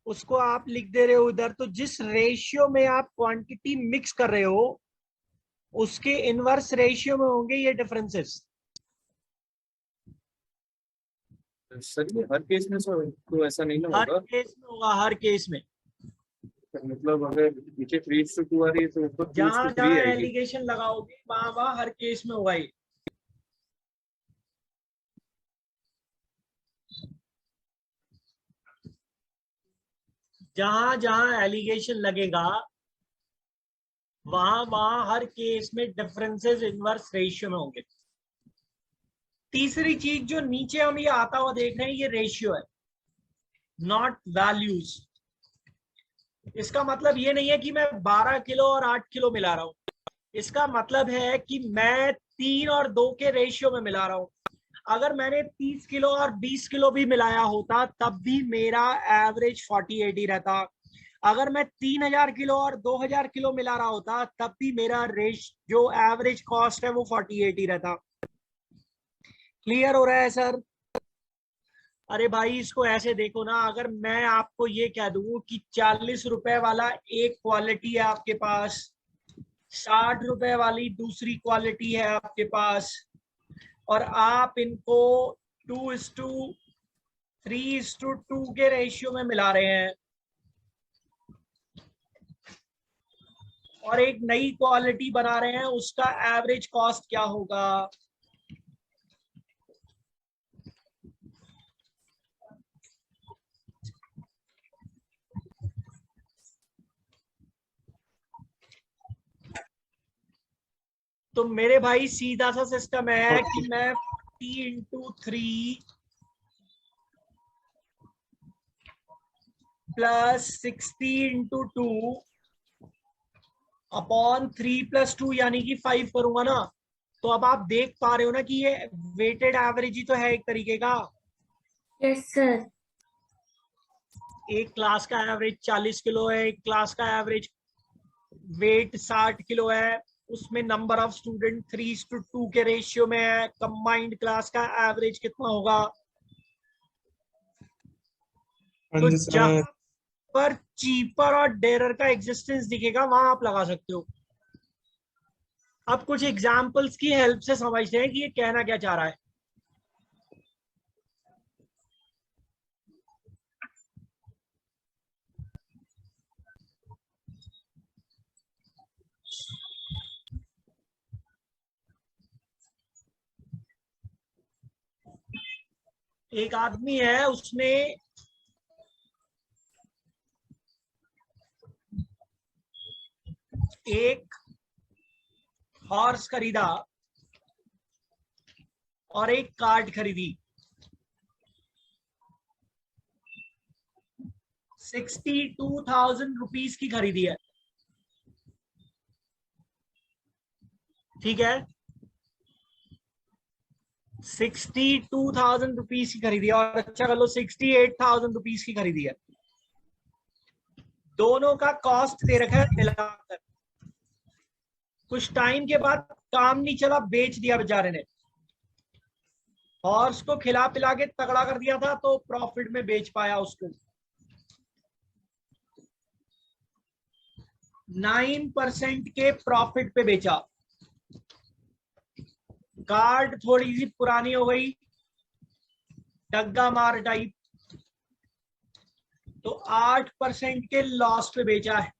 उसको आप लिख दे रहे हो उधर। तो जिस रेशियो में आप क्वांटिटी मिक्स कर रहे हो उसके इनवर्स रेशियो में होंगे ये डिफरेंसेस। सर ये हर केस में सर तो ऐसा नहीं ना हर होगा। केस में होगा, हर केस में। मतलब अगर नीचे 3:2 आ रही है तो ऊपर जहां 2:3 जहां आएगी। एलिगेशन लगाओगे वहां वहां हर केस में होगा ये। जहां जहां एलिगेशन लगेगा वहां वहां हर केस में डिफरेंसेस इनवर्स रेशियो में होंगे। तीसरी चीज जो नीचे हम ये आता हुआ देख रहे हैं, ये रेशियो है, नॉट वैल्यूज। इसका मतलब ये नहीं है कि मैं 12 किलो और 8 किलो मिला रहा हूं। इसका मतलब है कि मैं 3 और 2 के रेशियो में मिला रहा हूं। अगर मैंने 30 किलो और 20 किलो भी मिलाया होता तब भी मेरा एवरेज 48 ही रहता। अगर मैं 3000 किलो और 2000 किलो मिला रहा होता तब भी मेरा जो एवरेज कॉस्ट है वो 48 ही रहता। क्लियर हो रहा है सर? अरे भाई, इसको ऐसे देखो ना, अगर मैं आपको ये कह दूं कि 40 रुपए वाला एक क्वालिटी है आपके पास, 60 रुपए वाली दूसरी क्वालिटी है आपके पास, और आप इनको 2:3:2 के रेशियो में मिला रहे हैं, और एक नई क्वालिटी बना रहे हैं, उसका एवरेज कॉस्ट क्या होगा? तो मेरे भाई सीधा सा सिस्टम है कि मैं 40 × 3 + 60 × 2 अपॉन 3 + 2 यानी कि 5 करूंगा ना। तो अब आप देख पा रहे हो ना कि ये वेटेड एवरेज ही तो है एक तरीके का। Yes sir. एक क्लास का एवरेज 40 किलो है, एक क्लास का एवरेज वेट 60 किलो है, उसमें नंबर ऑफ स्टूडेंट 3:2 के रेशियो में है। कंबाइंड क्लास का एवरेज कितना होगा? तो जहां पर चीपर और डेरर का एग्जिस्टेंस दिखेगा वहां आप लगा सकते हो। अब कुछ एग्जांपल्स की हेल्प से समझते हैं कि ये कहना क्या चाह रहा है। एक आदमी है, उसने एक हॉर्स खरीदा और एक कार्ट खरीदी। 62,000 रुपीज की खरीदी है, ठीक है। 62,000 रुपीज की खरीदी है, और अच्छा कर लो 68,000 रुपीज की खरीदी है। दोनों का कॉस्ट दे रखा है मिलाकर। कुछ टाइम के बाद काम नहीं चला, बेच दिया बेचारे ने। हॉर्स को खिला पिला के तगड़ा कर दिया था तो प्रॉफिट में बेच पाया उसको। 9% के प्रॉफिट पे बेचा। कार्ड थोड़ी सी पुरानी हो गई, डग्गा मार टाइप, तो 8% के लॉस पे बेचा है।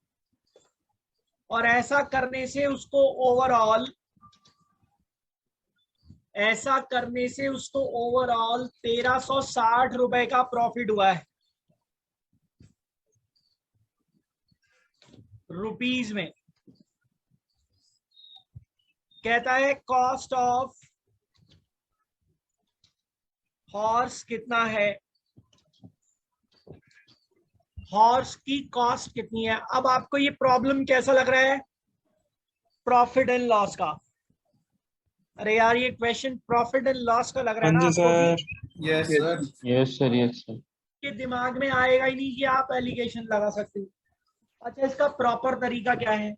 और ऐसा करने से उसको ओवरऑल 1360 रुपए का प्रॉफिट हुआ है रुपीज में। कहता है कॉस्ट ऑफ हॉर्स कितना है, हॉर्स की कॉस्ट कितनी है। अब आपको ये प्रॉब्लम कैसा लग रहा है प्रॉफिट एंड लॉस का? अरे यार ये क्वेश्चन प्रॉफिट एंड लॉस का लग रहा है ना हाँ जी आपको भी? Sir. Yes sir. Yes sir, yes sir. के दिमाग में आएगा ही नहीं कि आप एलिगेशन लगा सकते हो। अच्छा, इसका प्रॉपर तरीका क्या है?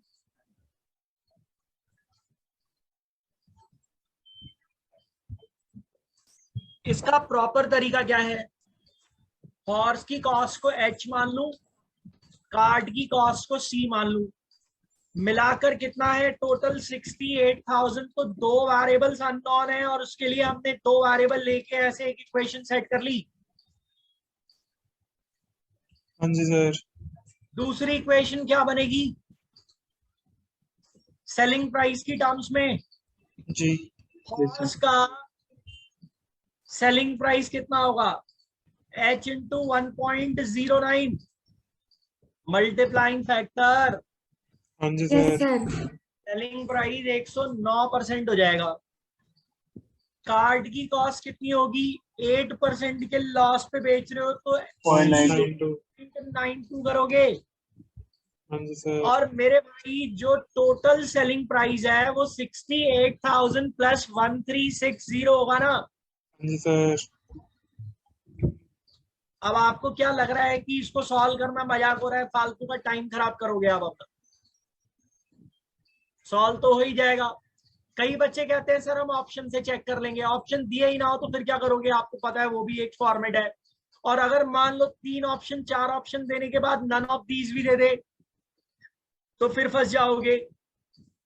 इसका प्रॉपर तरीका क्या है? हॉर्स की कॉस्ट को H मान लूं, कार्ड की कॉस्ट को C मान लूं, मिलाकर कितना है टोटल 68,000। तो दो वेरिएबल्स अननोन है और उसके लिए हमने दो वेरिएबल लेके ऐसे एक इक्वेशन सेट कर ली। हाँ जी सर। दूसरी इक्वेशन क्या बनेगी सेलिंग प्राइस की टर्म्स में? जी। हॉर्स का सेलिंग प्राइस कितना होगा? H into 1.09 multiplying factor. हाँ जी yes sir. Sir. Selling price 109% हो जाएगा। कार्ड की कॉस्ट कितनी होगी? 8% के लॉस पे बेच रहे हो तो 0.92। 0.92 करोगे। हाँ जी सर। और मेरे भाई जो टोटल सेलिंग प्राइस है वो 68,000 प्लस 1360 होगा ना। हाँ जी सर। अब आपको क्या लग रहा है कि इसको सॉल्व करना मजाक हो रहा है, फालतू का टाइम खराब करोगे आप अपना? सॉल्व तो हो ही जाएगा। कई बच्चे कहते हैं सर हम ऑप्शन से चेक कर लेंगे। ऑप्शन दिए ही ना हो तो फिर क्या करोगे? आपको पता है वो भी एक फॉर्मेट है। और अगर मान लो 3 ऑप्शन 4 ऑप्शन देने के बाद नन ऑफ दीज भी दे दे तो फिर फंस जाओगे।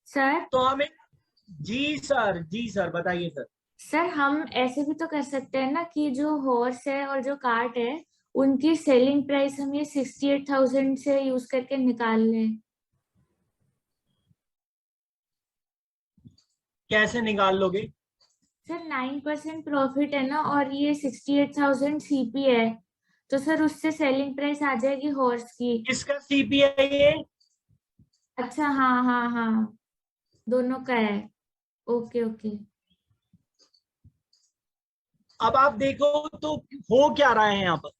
सर तो हमें जी सर बताइए सर। सर हम ऐसे भी तो कर सकते हैं ना कि जो हॉर्स है और जो कार्ट है उनकी सेलिंग प्राइस हम ये 68,000 से यूज करके निकाल लें। कैसे निकाल लोगे? सर 9% प्रॉफिट है ना और ये 68,000 सीपी है, तो सर उससे सेलिंग प्राइस आ जाएगी हॉर्स की। किसका सीपीआई है? अच्छा हाँ हाँ हाँ, दोनों का है। Okay okay. अब आप देखो तो हो क्या रहा है यहाँ पर।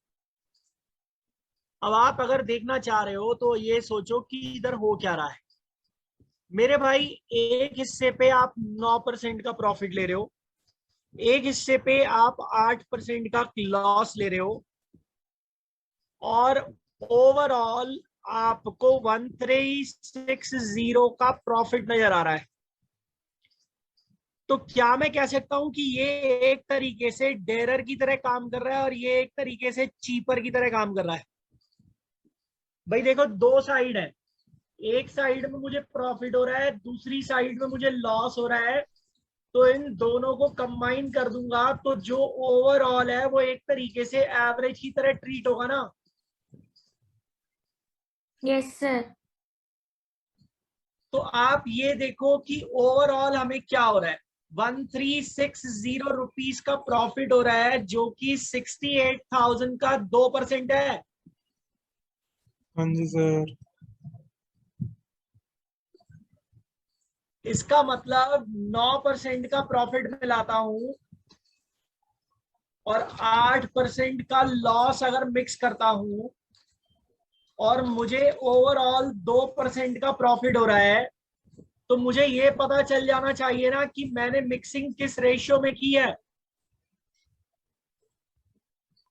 अब आप अगर देखना चाह रहे हो तो ये सोचो कि इधर हो क्या रहा है। मेरे भाई एक हिस्से पे आप 9% का प्रॉफिट ले रहे हो, एक हिस्से पे आप 8% का लॉस ले रहे हो, और ओवरऑल आपको 1360 का प्रॉफिट नजर आ रहा है। तो क्या मैं कह सकता हूं कि ये एक तरीके से डेरर की तरह काम कर रहा है और ये एक तरीके से चीपर की तरह काम कर रहा है? भाई देखो दो साइड है, एक साइड में मुझे प्रॉफिट हो रहा है, दूसरी साइड में मुझे लॉस हो रहा है। तो इन दोनों को कंबाइन कर दूंगा तो जो ओवरऑल है वो एक तरीके से एवरेज की तरह ट्रीट होगा ना। Yes sir. तो आप ये देखो कि ओवरऑल हमें क्या हो रहा है। 1360 रुपीज का प्रॉफिट हो रहा है जो कि 68,000 का 2% है। हाँ जी सर। इसका मतलब 9% का प्रॉफिट में लाता हूं और 8% का लॉस अगर मिक्स करता हूं और मुझे ओवरऑल 2% का प्रॉफिट हो रहा है, तो मुझे ये पता चल जाना चाहिए ना कि मैंने मिक्सिंग किस रेशियो में की है।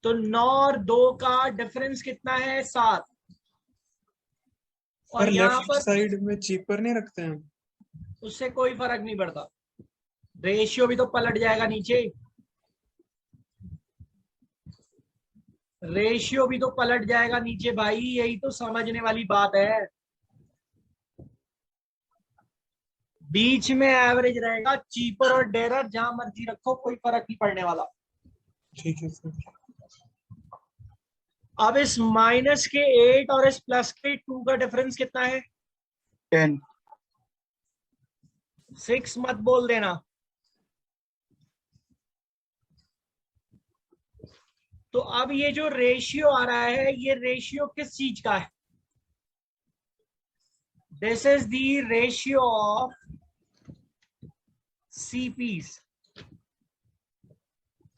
तो 9 और 2 का डिफरेंस कितना है? 7। और सर यहाँ लेफ्ट पर साइड में चीपर नहीं रखते हैं? उससे कोई फर्क नहीं पड़ता, रेशियो भी तो पलट जाएगा नीचे, रेशियो भी तो पलट जाएगा नीचे भाई, यही तो समझने वाली बात है। बीच में एवरेज रहेगा, चीपर और डेरर जहां मर्जी रखो, कोई फर्क नहीं पड़ने वाला। ठीक है सर। अब इस माइनस के 8 और इस प्लस के 2 का डिफरेंस कितना है? 10। 6 मत बोल देना। तो अब ये जो रेशियो आ रहा है, ये रेशियो किस चीज का है? This is the ratio of CPs.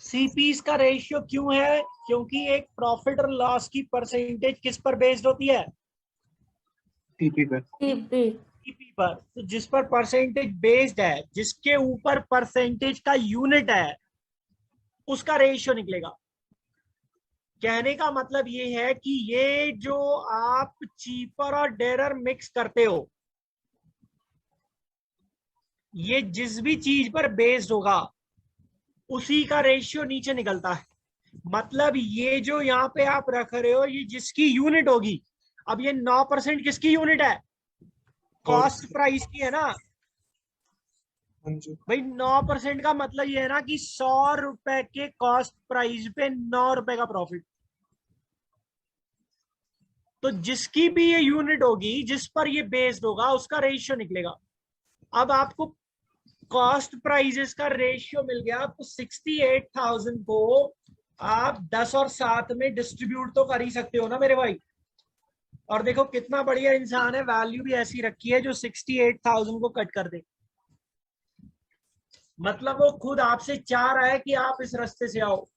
CPs का रेशियो क्यों है? क्योंकि एक प्रॉफिट और लॉस की परसेंटेज किस पर बेस्ड होती है? टीपी पर। सीपी पर। तो जिस पर परसेंटेज बेस्ड है, जिसके ऊपर परसेंटेज का यूनिट है, उसका रेशियो निकलेगा। कहने का मतलब ये है कि ये जो आप चीपर और डेरर मिक्स करते हो, ये जिस भी चीज पर बेस्ड होगा उसी का रेशियो नीचे निकलता है। मतलब ये जो यहाँ पे आप रख रहे हो, ये जिसकी यूनिट होगी। अब ये 9% किसकी यूनिट है? कॉस्ट प्राइस की है ना हाँ जी। भाई। 9% का मतलब ये है ना कि 100 रुपए के कॉस्ट प्राइस पे 9 रुपए का प्रॉफिट। तो जिसकी भी ये यूनिट होगी, जिस पर ये बेस्ड होगा, उसका रेशियो निकलेगा। अब आपको कॉस्ट प्राइजेस का रेशियो मिल गया, तो 68,000 को आप 10 और 7 में डिस्ट्रीब्यूट तो कर ही सकते हो ना मेरे भाई। और देखो कितना बढ़िया इंसान है, वैल्यू भी ऐसी रखी है जो 68,000 को कट कर दे। मतलब वो खुद आपसे चाह रहा है कि आप इस रास्ते से आओ।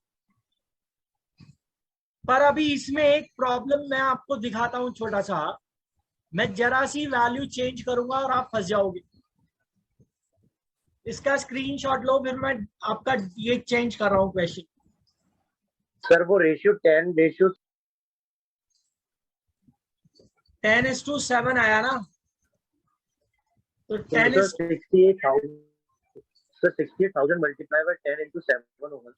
पर अभी इसमें एक प्रॉब्लम मैं आपको दिखाता हूं छोटा सा। मैं जरा सी वैल्यू चेंज करूंगा और आप फंस जाओगे। इसका स्क्रीनशॉट लो, फिर मैं आपका ये चेंज कर रहा हूं क्वेश्चन। सर वो रेशियो 10:7 आया ना? तो 68,000 सर 68,000 मल्टीप्लाई बाय 10 into 7 होगा।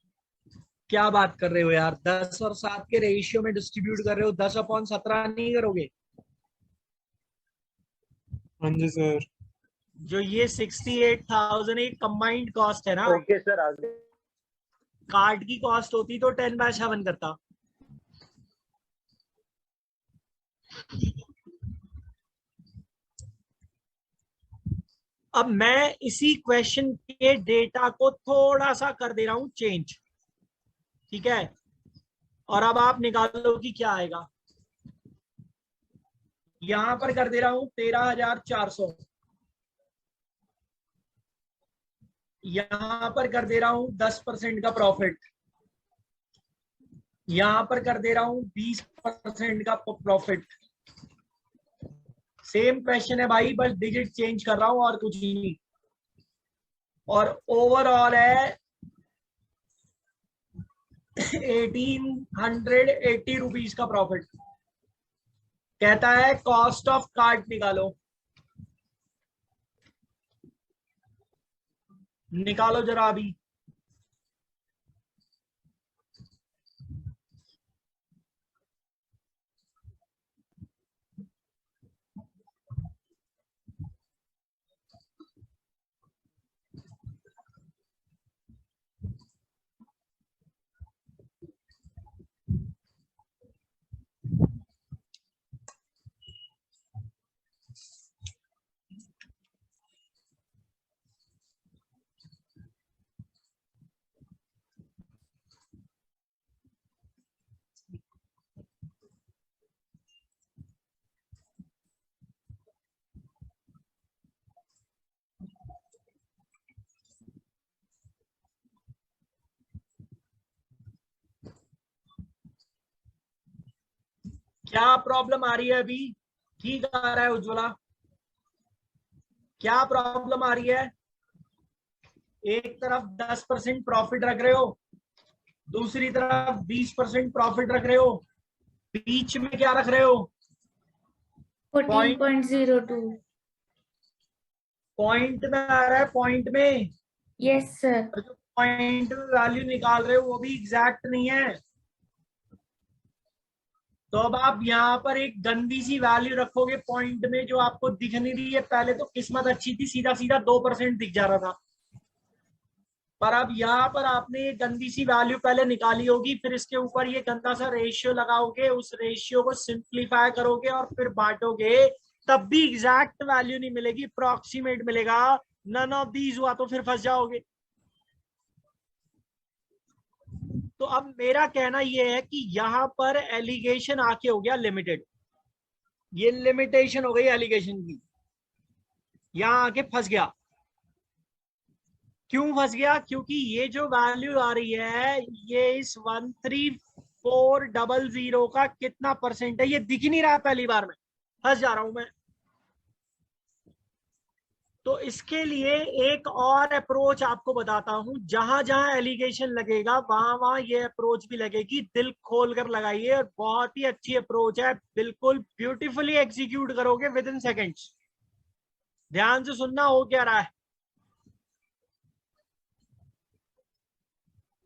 क्या बात कर रहे हो यार? 10 और 7 के रेशियो में डिस्ट्रीब्यूट कर रहे हो, 10/17 नहीं करोगे? हाँ जी सर। जो ये 68,000 एक कंबाइंड कॉस्ट है ना, ओके सर, आगे। कार्ड की कॉस्ट होती तो 10/7 करता। अब मैं इसी क्वेश्चन के डेटा को थोड़ा सा कर दे रहा हूं चेंज, ठीक है? और अब आप निकालो कि क्या आएगा। यहां पर कर दे रहा हूं 13,400, यहां पर कर दे रहा हूं 10% का प्रॉफिट, यहां पर कर दे रहा हूं 20% का प्रॉफिट। सेम क्वेश्चन है भाई, बस डिजिट चेंज कर रहा हूं और कुछ ही नहीं। और ओवरऑल है 1,880 रुपीज का प्रॉफिट। कहता है कॉस्ट ऑफ कार्ड निकालो। निकालो जरा अभी। क्या प्रॉब्लम आ रही है अभी? ठीक आ रहा है उज्ज्वला? क्या प्रॉब्लम आ रही है? एक तरफ 10% प्रॉफिट रख रहे हो, दूसरी तरफ 20% प्रॉफिट रख रहे हो, बीच में क्या रख रहे हो? 14.02। पॉइंट में आ रहा है, पॉइंट में। Yes sir. और जो पॉइंट में वैल्यू निकाल रहे हो वो भी एग्जैक्ट नहीं है। तो अब आप यहाँ पर एक गंदी सी वैल्यू रखोगे पॉइंट में जो आपको दिख नहीं रही है। पहले तो किस्मत अच्छी थी, सीधा सीधा 2% दिख जा रहा था, पर अब यहाँ पर आपने ये गंदी सी वैल्यू पहले निकाली होगी, फिर इसके ऊपर ये गंदा सा रेशियो लगाओगे, उस रेशियो को सिंप्लीफाई करोगे और फिर बांटोगे, तब भी एग्जैक्ट वैल्यू नहीं मिलेगी, अप्रॉक्सीमेट मिलेगा। नन ऑफ दीज हुआ तो फिर फंस जाओगे। तो अब मेरा कहना यह है कि यहां पर एलिगेशन आके हो गया लिमिटेड, ये लिमिटेशन हो गई एलिगेशन की, यहां आके फंस गया। क्यों फंस गया? क्योंकि ये जो वैल्यू आ रही है ये इस 13400 का कितना परसेंट है ये दिख ही नहीं रहा है, पहली बार में फंस जा रहा हूं मैं। तो इसके लिए एक और अप्रोच आपको बताता हूं, जहां जहां एलिगेशन लगेगा वहां वहां ये अप्रोच भी लगेगी। दिल खोल कर लगाइए, और बहुत ही अच्छी अप्रोच है, बिल्कुल ब्यूटीफुली एग्जीक्यूट करोगे विद इन सेकेंड्स। ध्यान से सुनना हो क्या रहा है।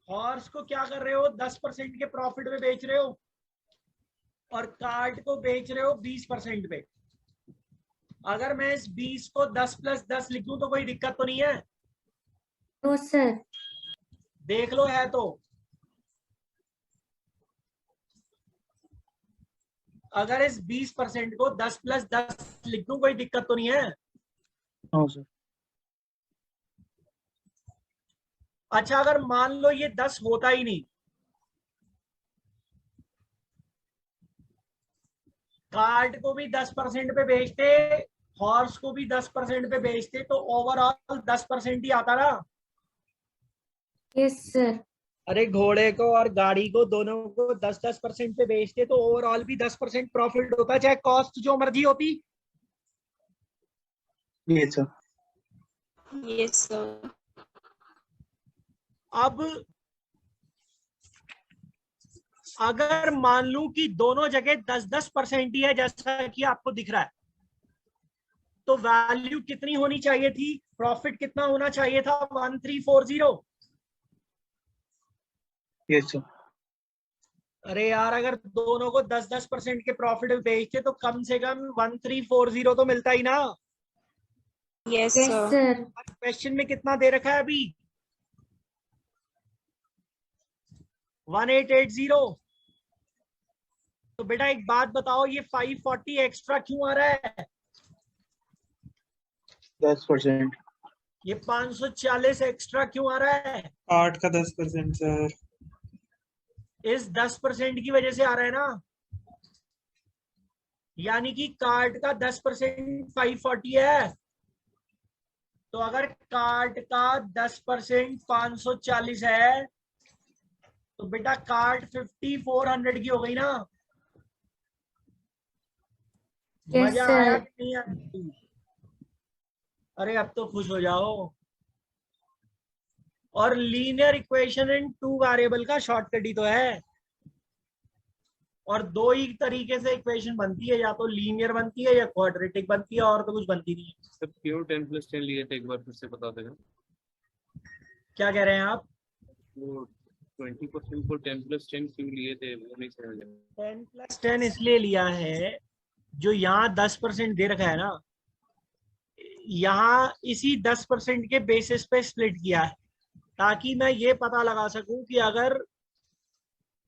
हॉर्स को क्या कर रहे हो? 10% के प्रॉफिट में बेच रहे हो, और कार्ड को बेच रहे हो 20% पे। अगर मैं इस 20 को 10+10 लिखूं तो कोई दिक्कत तो नहीं है? No sir. देख लो है तो। अगर इस 20% को 10+10 लिख दूं कोई दिक्कत तो नहीं है? हाँ सर। अच्छा, अगर मान लो ये 10 होता ही नहीं, कार्ड को भी 10% पे बेचते, हॉर्स को भी 10% पे बेचते, तो ओवरऑल 10% ही आता ना। Yes sir. अरे घोड़े को और गाड़ी को दोनों को 10-10% पे बेचते तो ओवरऑल भी 10% प्रॉफिट होता, चाहे कॉस्ट जो मर्जी होती। ये सर। Yes sir. अब अगर मान लूं कि दोनों जगह 10-10% ही है जैसा कि आपको दिख रहा है, तो वैल्यू कितनी होनी चाहिए थी? प्रॉफिट कितना होना चाहिए था? 1340। Yes sir. अरे यार, अगर दोनों को 10-10% के प्रॉफिट बेचते तो कम से कम 1340 तो मिलता ही ना। Yes yes sir. Sir. Question में कितना दे रखा है अभी? 1880। तो बेटा एक बात बताओ, ये 540 एक्स्ट्रा क्यों आ रहा है? 10%। ये 540 एक्स्ट्रा क्यों आ रहा है? 8 का 10% सर। इस 10% की वजह से आ रहा है ना। यानी कि कार्ड का 10% 540 है। तो अगर कार्ड का 10% 540 है तो बेटा कार्ड 5400 की हो गई ना। यस मजा आया सर। कि नहीं आया? अरे अब तो खुश हो जाओ। और लीनियर इक्वेशन इन 2 वेरिएबल का शॉर्टकट ही तो है। और 2 ही तरीके से इक्वेशन बनती है, या तो लीनियर बनती है या क्वाड्रेटिक बनती है, और तो कुछ बनती नहीं है। सब क्यों 10+10 लिए थे, एक बार फिर से बता देना। क्या कह रहे हैं आप? वो 20% को 10+10 क्यों लिए थे वो नहीं समझ आया। 10+10 इसलिए लिया है, जो यहाँ 10% दे रखा है ना, यहाँ इसी 10% के बेसिस पे स्प्लिट किया है, ताकि मैं ये पता लगा सकूं कि अगर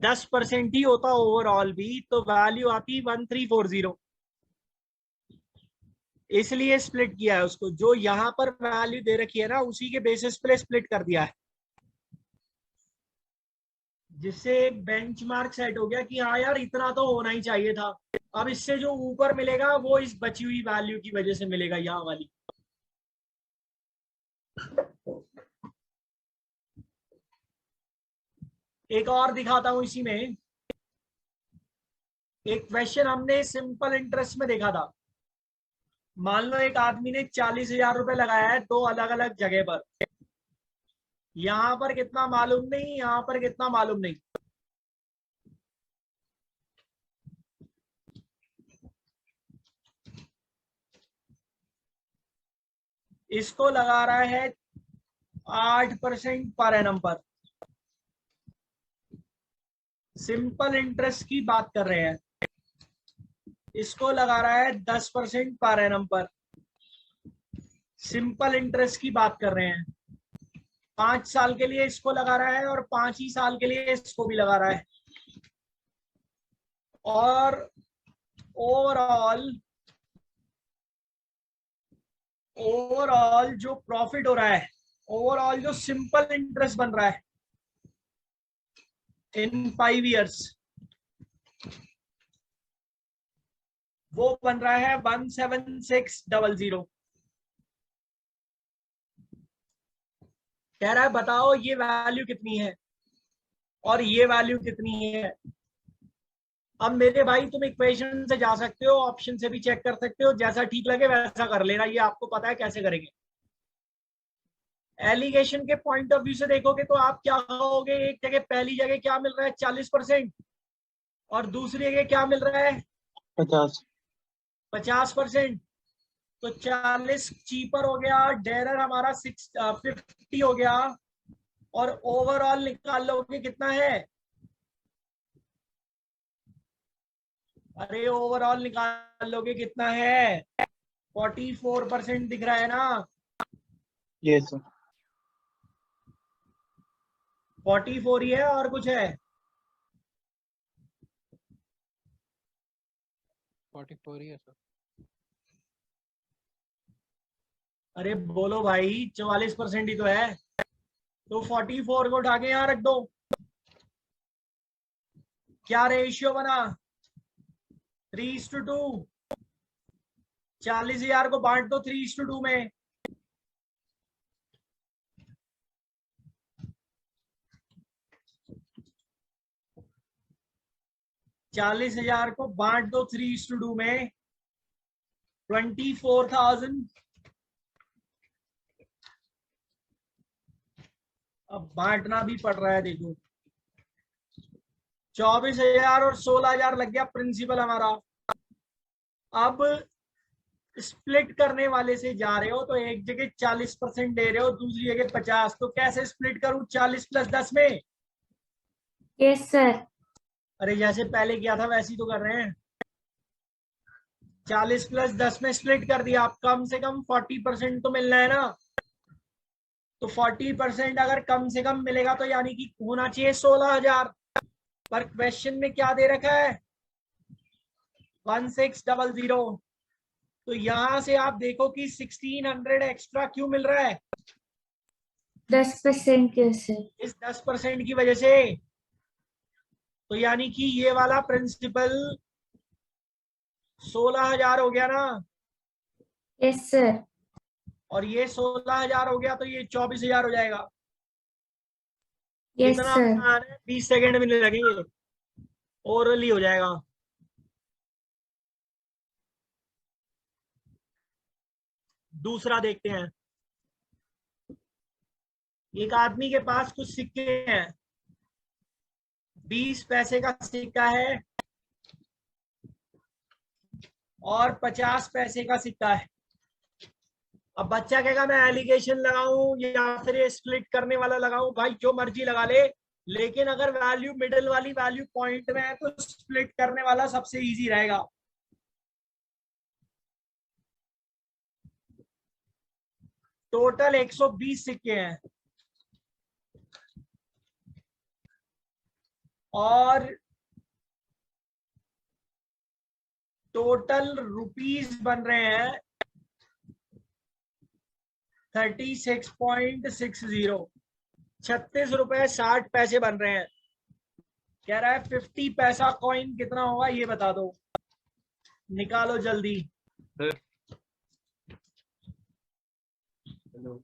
10% ही होता ओवरऑल भी तो वैल्यू आती 1340। इसलिए स्प्लिट किया है उसको, जो यहां पर वैल्यू दे रखी है ना उसी के बेसिस पे स्प्लिट कर दिया है, जिससे एक बेंचमार्क सेट हो गया कि हाँ यार इतना तो होना ही चाहिए था। अब इससे जो ऊपर मिलेगा वो इस बची हुई वैल्यू की वजह से मिलेगा, यहाँ वाली। एक और दिखाता हूं इसी में। एक क्वेश्चन हमने सिंपल इंटरेस्ट में देखा था। मान लो एक आदमी ने 40,000 रुपए लगाया है 2 अलग अलग जगह पर। यहां पर कितना मालूम नहीं, यहां पर कितना मालूम नहीं। इसको लगा रहा है 8% पर एनम पर। सिंपल इंटरेस्ट की बात कर रहे हैं। इसको लगा रहा है 10% पर एनम पर। सिंपल इंटरेस्ट की बात कर रहे हैं। 5 साल के लिए इसको लगा रहा है और 5 ही साल के लिए इसको भी लगा रहा है। और ओवरऑल जो प्रॉफिट हो रहा है, ओवरऑल जो सिंपल इंटरेस्ट बन रहा है इन 5 इयर्स, वो बन रहा है 17600। कह रहा है बताओ ये वैल्यू कितनी है और ये वैल्यू कितनी है। अब मेरे भाई तुम इक्वेशन से जा सकते हो, ऑप्शन से भी चेक कर सकते हो, जैसा ठीक लगे वैसा कर लेना, ये आपको पता है कैसे करेंगे। एलिगेशन के पॉइंट ऑफ व्यू से देखोगे तो आप क्या कहोगे, एक जगह पहली जगह क्या मिल रहा है 40% और दूसरी जगह क्या मिल रहा है 50%। तो 40 चीपर हो गया, डेरर हमारा 50 हो गया, और ओवरऑल निकाल लोगे कितना है। अरे ओवरऑल निकाल लोगे कितना है, 44% दिख रहा है ना। Yes sir. 44 ही है और कुछ है। 44 ही है सर। अरे बोलो भाई, 44% ही तो है। तो 44 को उठा के यहां रख दो। क्या रेशियो बना 3:2। 40,000 को बांट दो 3:2 में। $40,000 को बांट दो 3:2 में, 24,000। अब बांटना भी पड़ रहा है देखो। 24,000 और 16,000 लग गया प्रिंसिपल हमारा। अब स्प्लिट करने वाले से जा रहे हो तो एक जगह 40% दे रहे हो, दूसरी जगह 50, तो कैसे स्प्लिट करूं 40 + 10 में। Yes sir. अरे जैसे पहले किया था वैसे ही तो कर रहे हैं। 40 + 10 में स्प्लिट कर दिया। आप कम से कम 40% तो मिलना है ना। तो 40% अगर कम से कम मिलेगा तो यानी कि होना चाहिए 16,000। पर क्वेश्चन में क्या दे रखा है 1600। तो यहां से आप देखो कि 1600 एक्स्ट्रा क्यों मिल रहा है, 10% कैसे। इस 10% की वजह से। तो यानी कि ये वाला प्रिंसिपल 16,000 हो गया ना, यस सर। और ये 16,000 हो गया तो ये 24,000 हो जाएगा। यस कितना सर। आसान है, 20 सेकेंड में लगेंगे, ओरली हो जाएगा। दूसरा देखते हैं। एक आदमी के पास कुछ सिक्के हैं, 20 पैसे का सिक्का है और 50 पैसे का सिक्का है। अब बच्चा कहेगा मैं एलिगेशन लगाऊं या फिर ये स्प्लिट करने वाला लगाऊं, भाई जो मर्जी लगा ले, लेकिन अगर वैल्यू मिडिल वाली वैल्यू पॉइंट में है तो स्प्लिट करने वाला सबसे इजी रहेगा। टोटल 120 सिक्के हैं और टोटल रुपीस बन रहे हैं 36.60। 36 रुपए 60 पैसे बन रहे हैं। कह रहा है 50 पैसा कॉइन कितना होगा ये बता दो, निकालो जल्दी। हेलो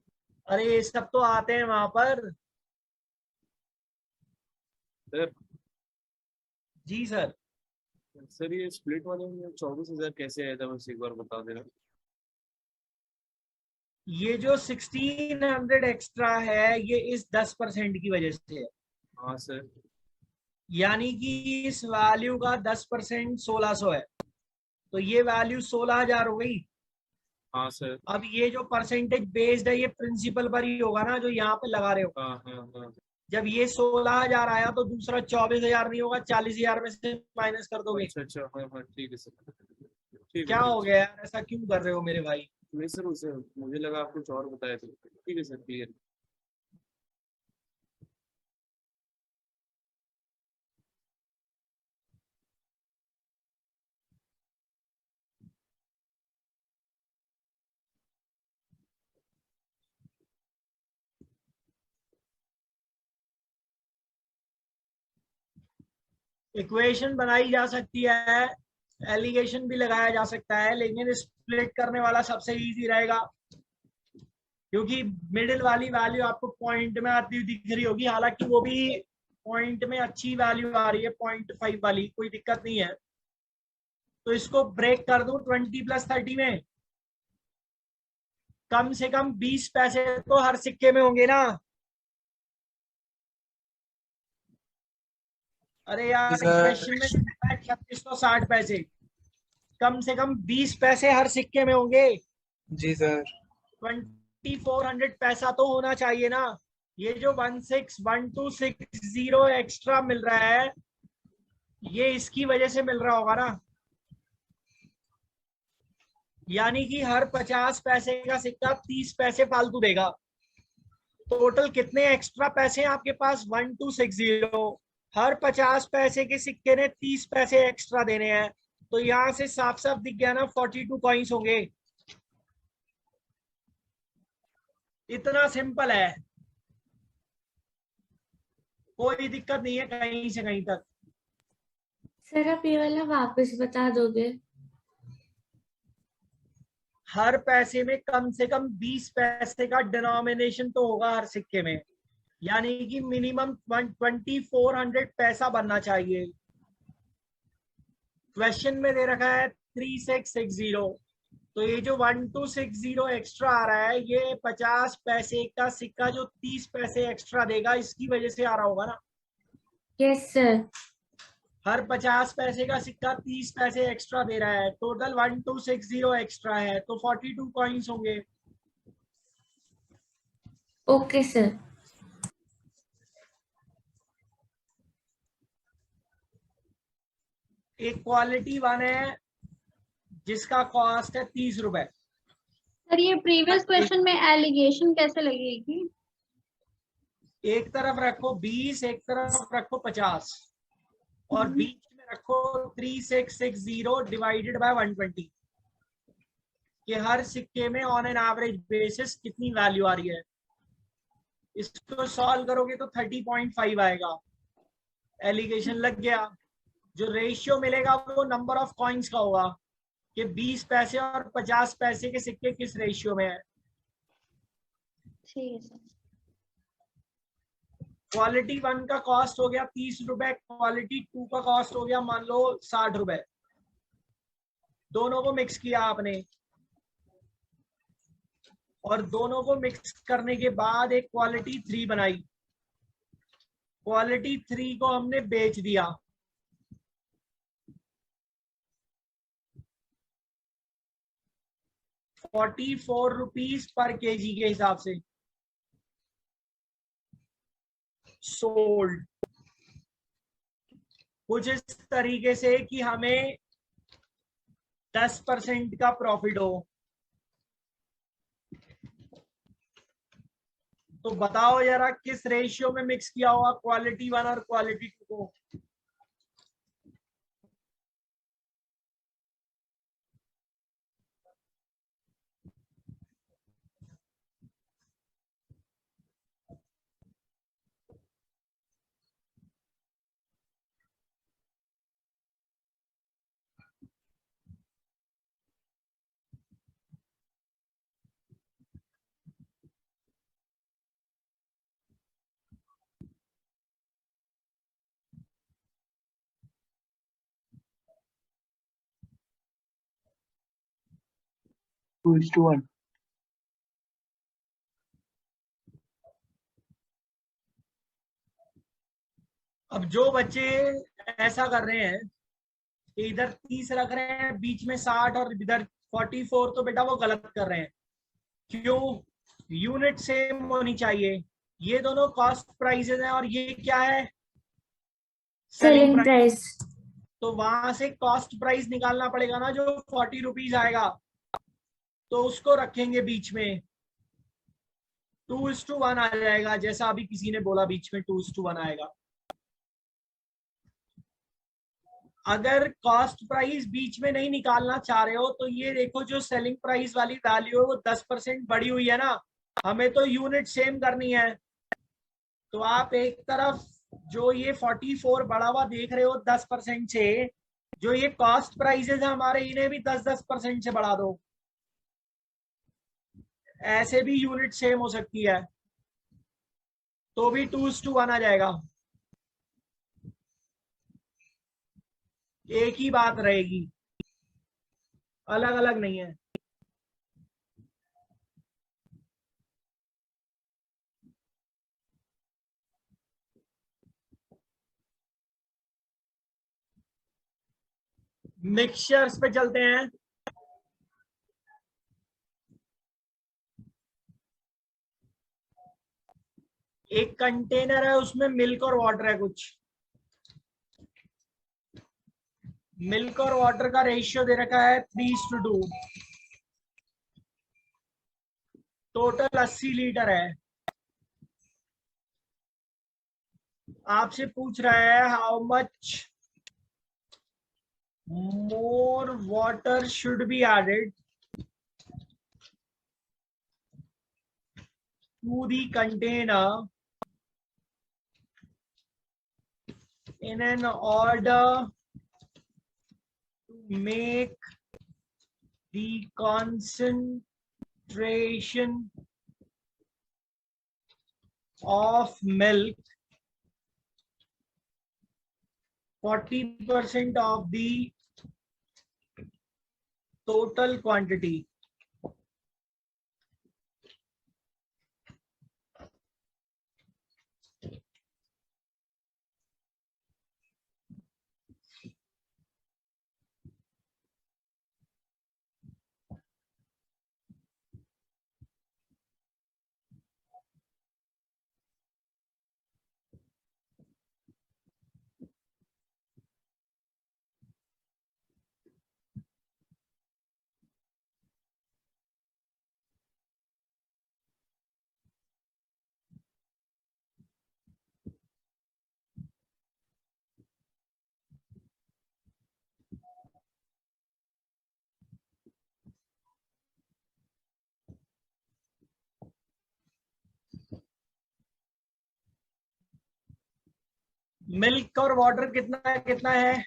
अरे ये सब तो आते हैं वहां पर। सर। जी सर। सर ये स्प्लिट वाले में 24,000 कैसे आया था, बस एक बार बता देना। ये जो 1600 एक्स्ट्रा है ये इस 10% की वजह से है। हाँ सर। यानी कि इस वैल्यू का 10% 1600 है, तो ये वैल्यू 16000 हो गई। हाँ सर। अब ये जो परसेंटेज बेस्ड है ये प्रिंसिपल पर ही होगा ना, जो यहाँ पे लगा रहे हो। हाँ हाँ हाँ। जब ये 16000 आया तो दूसरा 24000 नहीं होगा, 40000 में से माइनस कर दोगे। अच्छा अच्छा, हाँ हाँ ठीक है सर, ठीक है क्या हो ठीक गया यार, ऐसा क्यों कर रहे हो मेरे भाई? है। नहीं सर, उसे मुझे लगा आप कुछ और बताए थे। ठीक है सर, क्लियर। इक्वेशन बनाई जा सकती है, एलिगेशन भी लगाया जा सकता है, लेकिन स्प्लिट करने वाला सबसे इजी रहेगा, क्योंकि मिडिल वाली वैल्यू आपको पॉइंट में आती हुई दिख रही होगी। हालांकि वो भी पॉइंट में अच्छी वैल्यू आ रही है, 0.5 वाली, कोई दिक्कत नहीं है। तो इसको ब्रेक कर दूं 20 + 30 में, कम से कम 20 पैसे तो हर सिक्के में होंगे ना। अरे यार क्वेश्चन में 3660 पैसे, कम से कम 20 पैसे हर सिक्के में होंगे। जी सर। 2400 पैसा तो होना चाहिए ना। ये जो 161260 एक्स्ट्रा मिल रहा है ये इसकी वजह से मिल रहा होगा ना। यानी कि हर 50 पैसे का सिक्का 30 पैसे फालतू देगा। टोटल कितने एक्स्ट्रा पैसे हैं आपके पास? 1260। हर 50 पैसे के सिक्के ने 30 पैसे एक्स्ट्रा देने हैं, तो यहां से साफ साफ दिख गया ना 42 कॉइन्स होंगे। इतना सिंपल है, कोई दिक्कत नहीं है कहीं से कहीं तक। सर आप ये वाला वापस बता दोगे? हर पैसे में कम से कम 20 पैसे का डिनोमिनेशन तो होगा हर सिक्के में, यानी कि मिनिमम 2400 पैसा बनना चाहिए। क्वेश्चन में दे रखा है 3660, तो ये जो 1260 एक्स्ट्रा आ रहा है ये 50 पैसे का सिक्का जो 30 पैसे एक्स्ट्रा देगा इसकी वजह से आ रहा होगा ना। Yes sir. हर 50 पैसे का सिक्का 30 पैसे एक्स्ट्रा दे रहा है, टोटल 1260 एक्स्ट्रा है, तो 42 कॉइन्स होंगे। Okay sir. एक क्वालिटी वन है जिसका कॉस्ट है 30 रुपए। सर ये प्रीवियस क्वेश्चन में एलिगेशन कैसे लगेगी? एक तरफ रखो 20, एक तरफ रखो 50 और बीच में रखो 3660 डिवाइडेड बाय 120, कि हर सिक्के में ऑन एन एवरेज बेसिस कितनी वैल्यू आ रही है। इसको सॉल्व करोगे तो 30.5 आएगा। एलिगेशन लग गया। जो रेशियो मिलेगा वो नंबर ऑफ कॉइन्स का होगा, कि 20 पैसे और 50 पैसे के सिक्के किस रेशियो में है। ठीक है सर। क्वालिटी वन का कॉस्ट हो गया 30 रुपए, क्वालिटी टू का कॉस्ट हो गया मान लो 60 रुपए। दोनों को मिक्स किया आपने, और दोनों को मिक्स करने के बाद एक क्वालिटी थ्री बनाई। क्वालिटी थ्री को हमने बेच दिया। ₹44 पर केजी के हिसाब से सोल्ड। कुछ इस तरीके से कि हमें 10% का प्रॉफिट हो। तो बताओ जरा किस रेशियो में मिक्स किया होगा क्वालिटी वन और क्वालिटी टू को? Two is to one. अब जो बच्चे ऐसा कर रहे हैं कि इधर 30 रख रहे हैं, बीच में 60 और इधर 44, तो बेटा वो गलत कर रहे हैं। क्यों? यूनिट सेम होनी चाहिए। ये दोनों कॉस्ट प्राइसेस हैं और ये क्या है? Selling price. तो वहां से कॉस्ट प्राइस निकालना पड़ेगा ना, जो 40 रुपीज आएगा, तो उसको रखेंगे बीच में। 2:1 आ जाएगा, जैसा अभी किसी ने बोला बीच में 2:1 आएगा। अगर कॉस्ट प्राइस बीच में नहीं निकालना चाह रहे हो तो ये देखो, जो सेलिंग प्राइस वाली वैल्यू है वो 10% बढ़ी हुई है ना, हमें तो यूनिट सेम करनी है। तो आप एक तरफ जो ये 44 बढ़ा हुआ देख रहे हो 10% से, जो ये कॉस्ट प्राइसेस है हमारे, इन्हें भी 10% से बढ़ा दो। ऐसे भी यूनिट सेम हो सकती है, तो भी 2:1 आ जाएगा। एक ही बात रहेगी, अलग अलग नहीं है। मिक्सचर्स पे चलते हैं। एक कंटेनर है, उसमें मिल्क और वाटर है कुछ। मिल्क और वाटर का रेशियो दे रखा है 3:2। टोटल 80 लीटर है। आपसे पूछ रहा है how much more water should be added to the container in an order to make the concentration of milk 40% of the total quantity. Milk और वाटर कितना कितना है?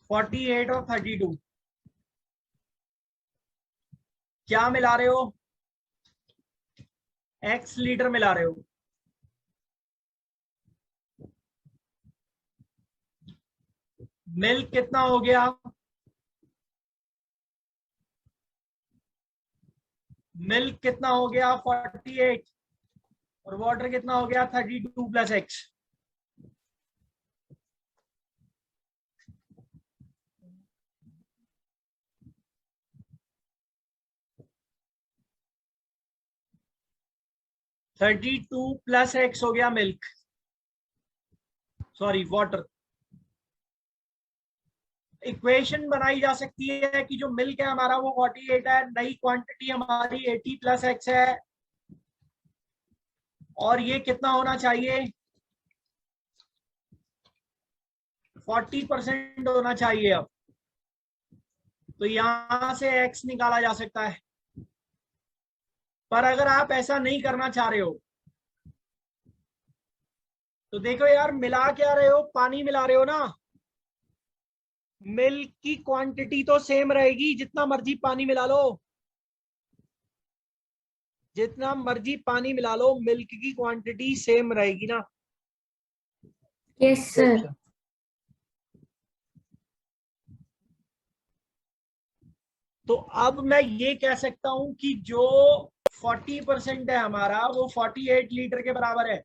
48 और 32। क्या मिला रहे हो? x लीटर मिला रहे हो। मिल्क कितना हो गया? मिल्क कितना हो गया? 48। और वाटर कितना हो गया? 32 plus x। Thirty two plus x हो गया मिल्क, सॉरी वाटर। इक्वेशन बनाई जा सकती है कि जो मिल्क है हमारा वो 48 है, नई क्वांटिटी हमारी 80 प्लस एक्स है, और ये कितना होना चाहिए? 40% होना चाहिए। अब तो यहां से x निकाला जा सकता है। पर अगर आप ऐसा नहीं करना चाह रहे हो तो देखो यार, मिला क्या रहे हो? पानी मिला रहे हो ना। मिल्क की क्वांटिटी तो सेम रहेगी, जितना मर्जी पानी मिला लो, जितना मर्जी पानी मिला लो, मिल्क की क्वांटिटी सेम रहेगी ना। Yes sir. तो अब मैं ये कह सकता हूं कि जो 40% है हमारा, वो 48 लीटर के बराबर है।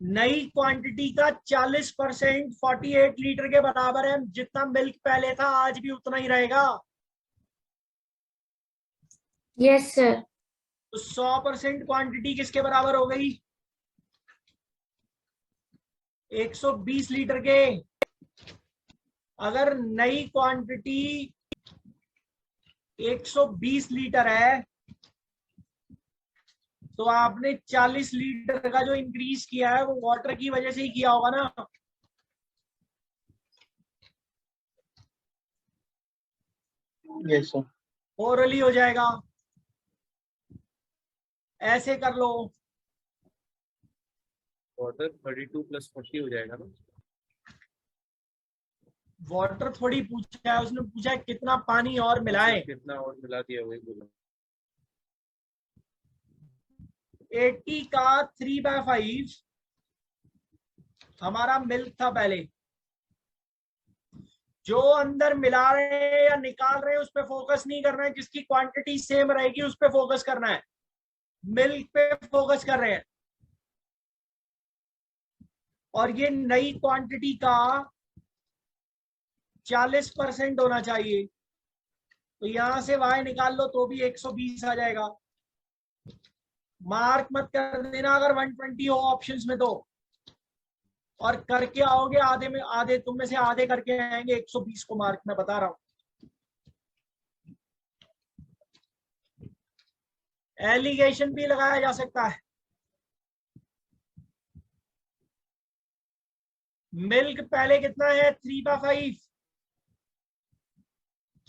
नई क्वांटिटी का 40% 48 लीटर के बराबर है। जितना मिल्क पहले था आज भी उतना ही रहेगा। Yes sir. तो 100% क्वांटिटी किसके बराबर हो गई? 120 लीटर के। अगर नई क्वांटिटी 120 लीटर है तो आपने 40 लीटर का जो इंक्रीज किया है वो वाटर की वजह से ही किया होगा ना। Yes, sir. ओरली हो जाएगा, ऐसे कर लो। वाटर 32 + 40 हो जाएगा ना। वाटर थोड़ी पूछा है, उसने पूछा है कितना पानी और मिलाए। कितना और मिला दिया वही बोला। 80 का 3/5 हमारा मिल्क था पहले। जो अंदर मिला रहे हैं या निकाल रहे हैं उस पर फोकस नहीं करना है, जिसकी क्वांटिटी सेम रहेगी उस पर फोकस करना है। मिल्क पे फोकस कर रहे हैं। और ये नई क्वांटिटी का 40% होना चाहिए। तो यहां से y निकाल लो तो भी 120 आ जाएगा। मार्क मत कर देना अगर 120 हो ऑप्शंस में तो, और करके आओगे आधे में आधे, तुम में से आधे करके आएंगे 120 को मार्क, मैं बता रहा हूं। एलिगेशन भी लगाया जा सकता है। मिल्क पहले कितना है? 3/5।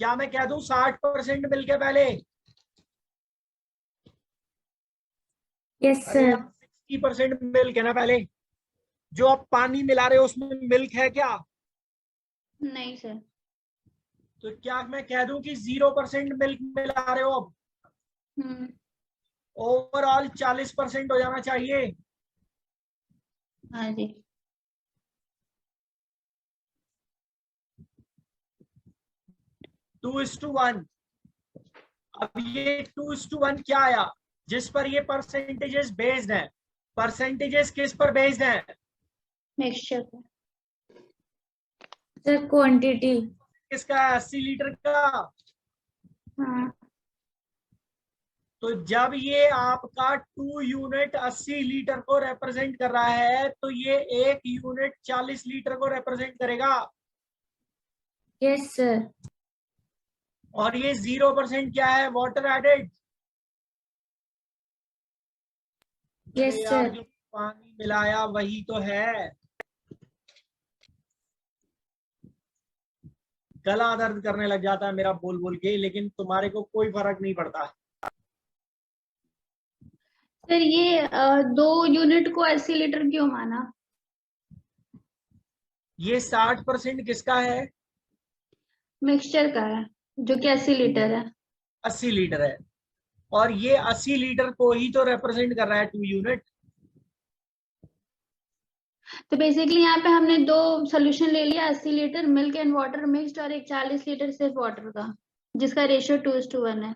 क्या मैं कह दूं 60% मिल्क है पहले? यस अरे सर। 60% मिल्क है ना पहले। जो आप पानी मिला रहे हो उसमें मिल्क है क्या? नहीं सर। तो क्या मैं कह दूं कि 0% मिल्क मिला रहे हो अब? हम्म। ओवरऑल 40% हो जाना चाहिए। हाँ जी। 2:1। अब ये 2:1 क्या आया? जिस पर ये परसेंटेजेस बेस्ड है। परसेंटेजेस किस पर बेस्ड है? मिक्सचर। Sir quantity. किसका है? 80 लीटर का। हाँ। तो जब ये आपका 2 यूनिट 80 लीटर को रिप्रेजेंट कर रहा है तो ये 1 यूनिट 40 लीटर को रिप्रेजेंट करेगा। Yes sir. और ये 0% क्या है? Water added. यस अरे यार, सर। जो पानी मिलाया वही तो है। गला दर्द करने लग जाता है मेरा बोल बोल के, लेकिन तुम्हारे को कोई फर्क नहीं पड़ता। सर ये 2 यूनिट को 80 लीटर क्यों माना? ये 60% किसका है? मिक्सचर का है जो कि 80 लीटर है। 80 लीटर है। और ये 80 लीटर को ही तो रिप्रेजेंट कर रहा है 2 यूनिट। तो बेसिकली यहाँ पे हमने 2 सोल्यूशन ले लिया, 80 litre milk and water mixed और एक 40 लीटर सिर्फ वाटर का, जिसका रेशियो 2:1 है।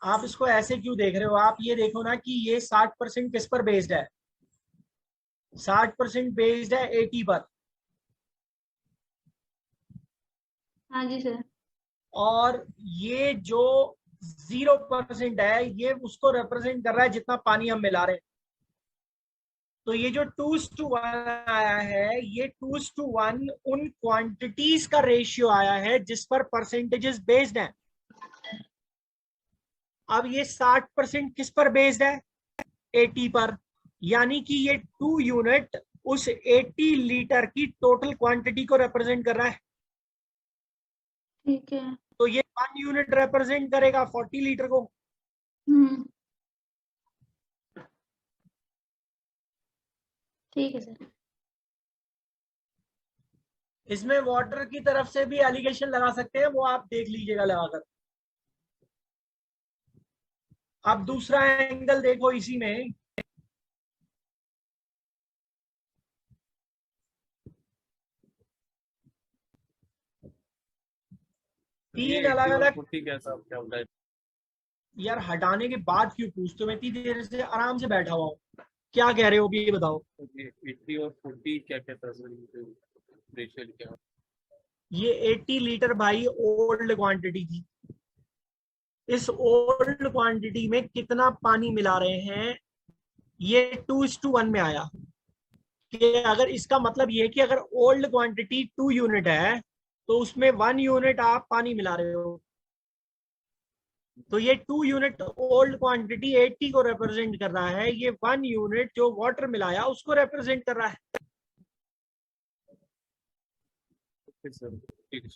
आप इसको ऐसे क्यों देख रहे हो? आप ये देखो ना कि ये 60% किस पर बेस्ड है? 60% बेस्ड है 80 पर। हाँ जी सर। और ये जो 0% है ये उसको रिप्रेजेंट कर रहा है जितना पानी हम मिला रहे हैं। तो ये जो 2:1 आया है, ये 2:1 उन क्वांटिटीज का रेशियो आया है जिस पर परसेंटेजेस बेस्ड हैं। अब ये 60% किस पर बेस्ड है? 80 पर। यानी कि ये 2 यूनिट उस 80 लीटर की टोटल क्वांटिटी को रिप्रेजेंट कर रहा है। ठीक है। तो ये 1 यूनिट रिप्रेजेंट करेगा 40 लीटर को। हम्म। ठीक है सर। इसमें वाटर की तरफ से भी एलिगेशन लगा सकते हैं, वो आप देख लीजिएगा लगाकर। अब दूसरा एंगल देखो इसी में। तीन अलग अलग 40 कैसा क्या होता है? यार हटाने के बाद क्यों पूछते हो? मैं इतनी देर से आराम से बैठा हुआ हूँ, क्या कह रहे हो अभी ये बताओ। ये 80 और 40 क्या क्या रेशियो क्या? ये 80 लीटर भाई ओल्ड क्वांटिटी थी। इस ओल्ड क्वांटिटी में कितना पानी मिला रहे हैं, ये 2:1 में आया। कि अगर इसका मतलब ये कि अगर ओल्ड क्वांटिटी 2 यूनिट है तो उसमें 1 यूनिट आप पानी मिला रहे हो, तो ये 2 यूनिट ओल्ड क्वांटिटी 80 को रिप्रेजेंट कर रहा है, ये 1 यूनिट जो वाटर मिलाया उसको रिप्रेजेंट कर रहा है। सर ठीक है।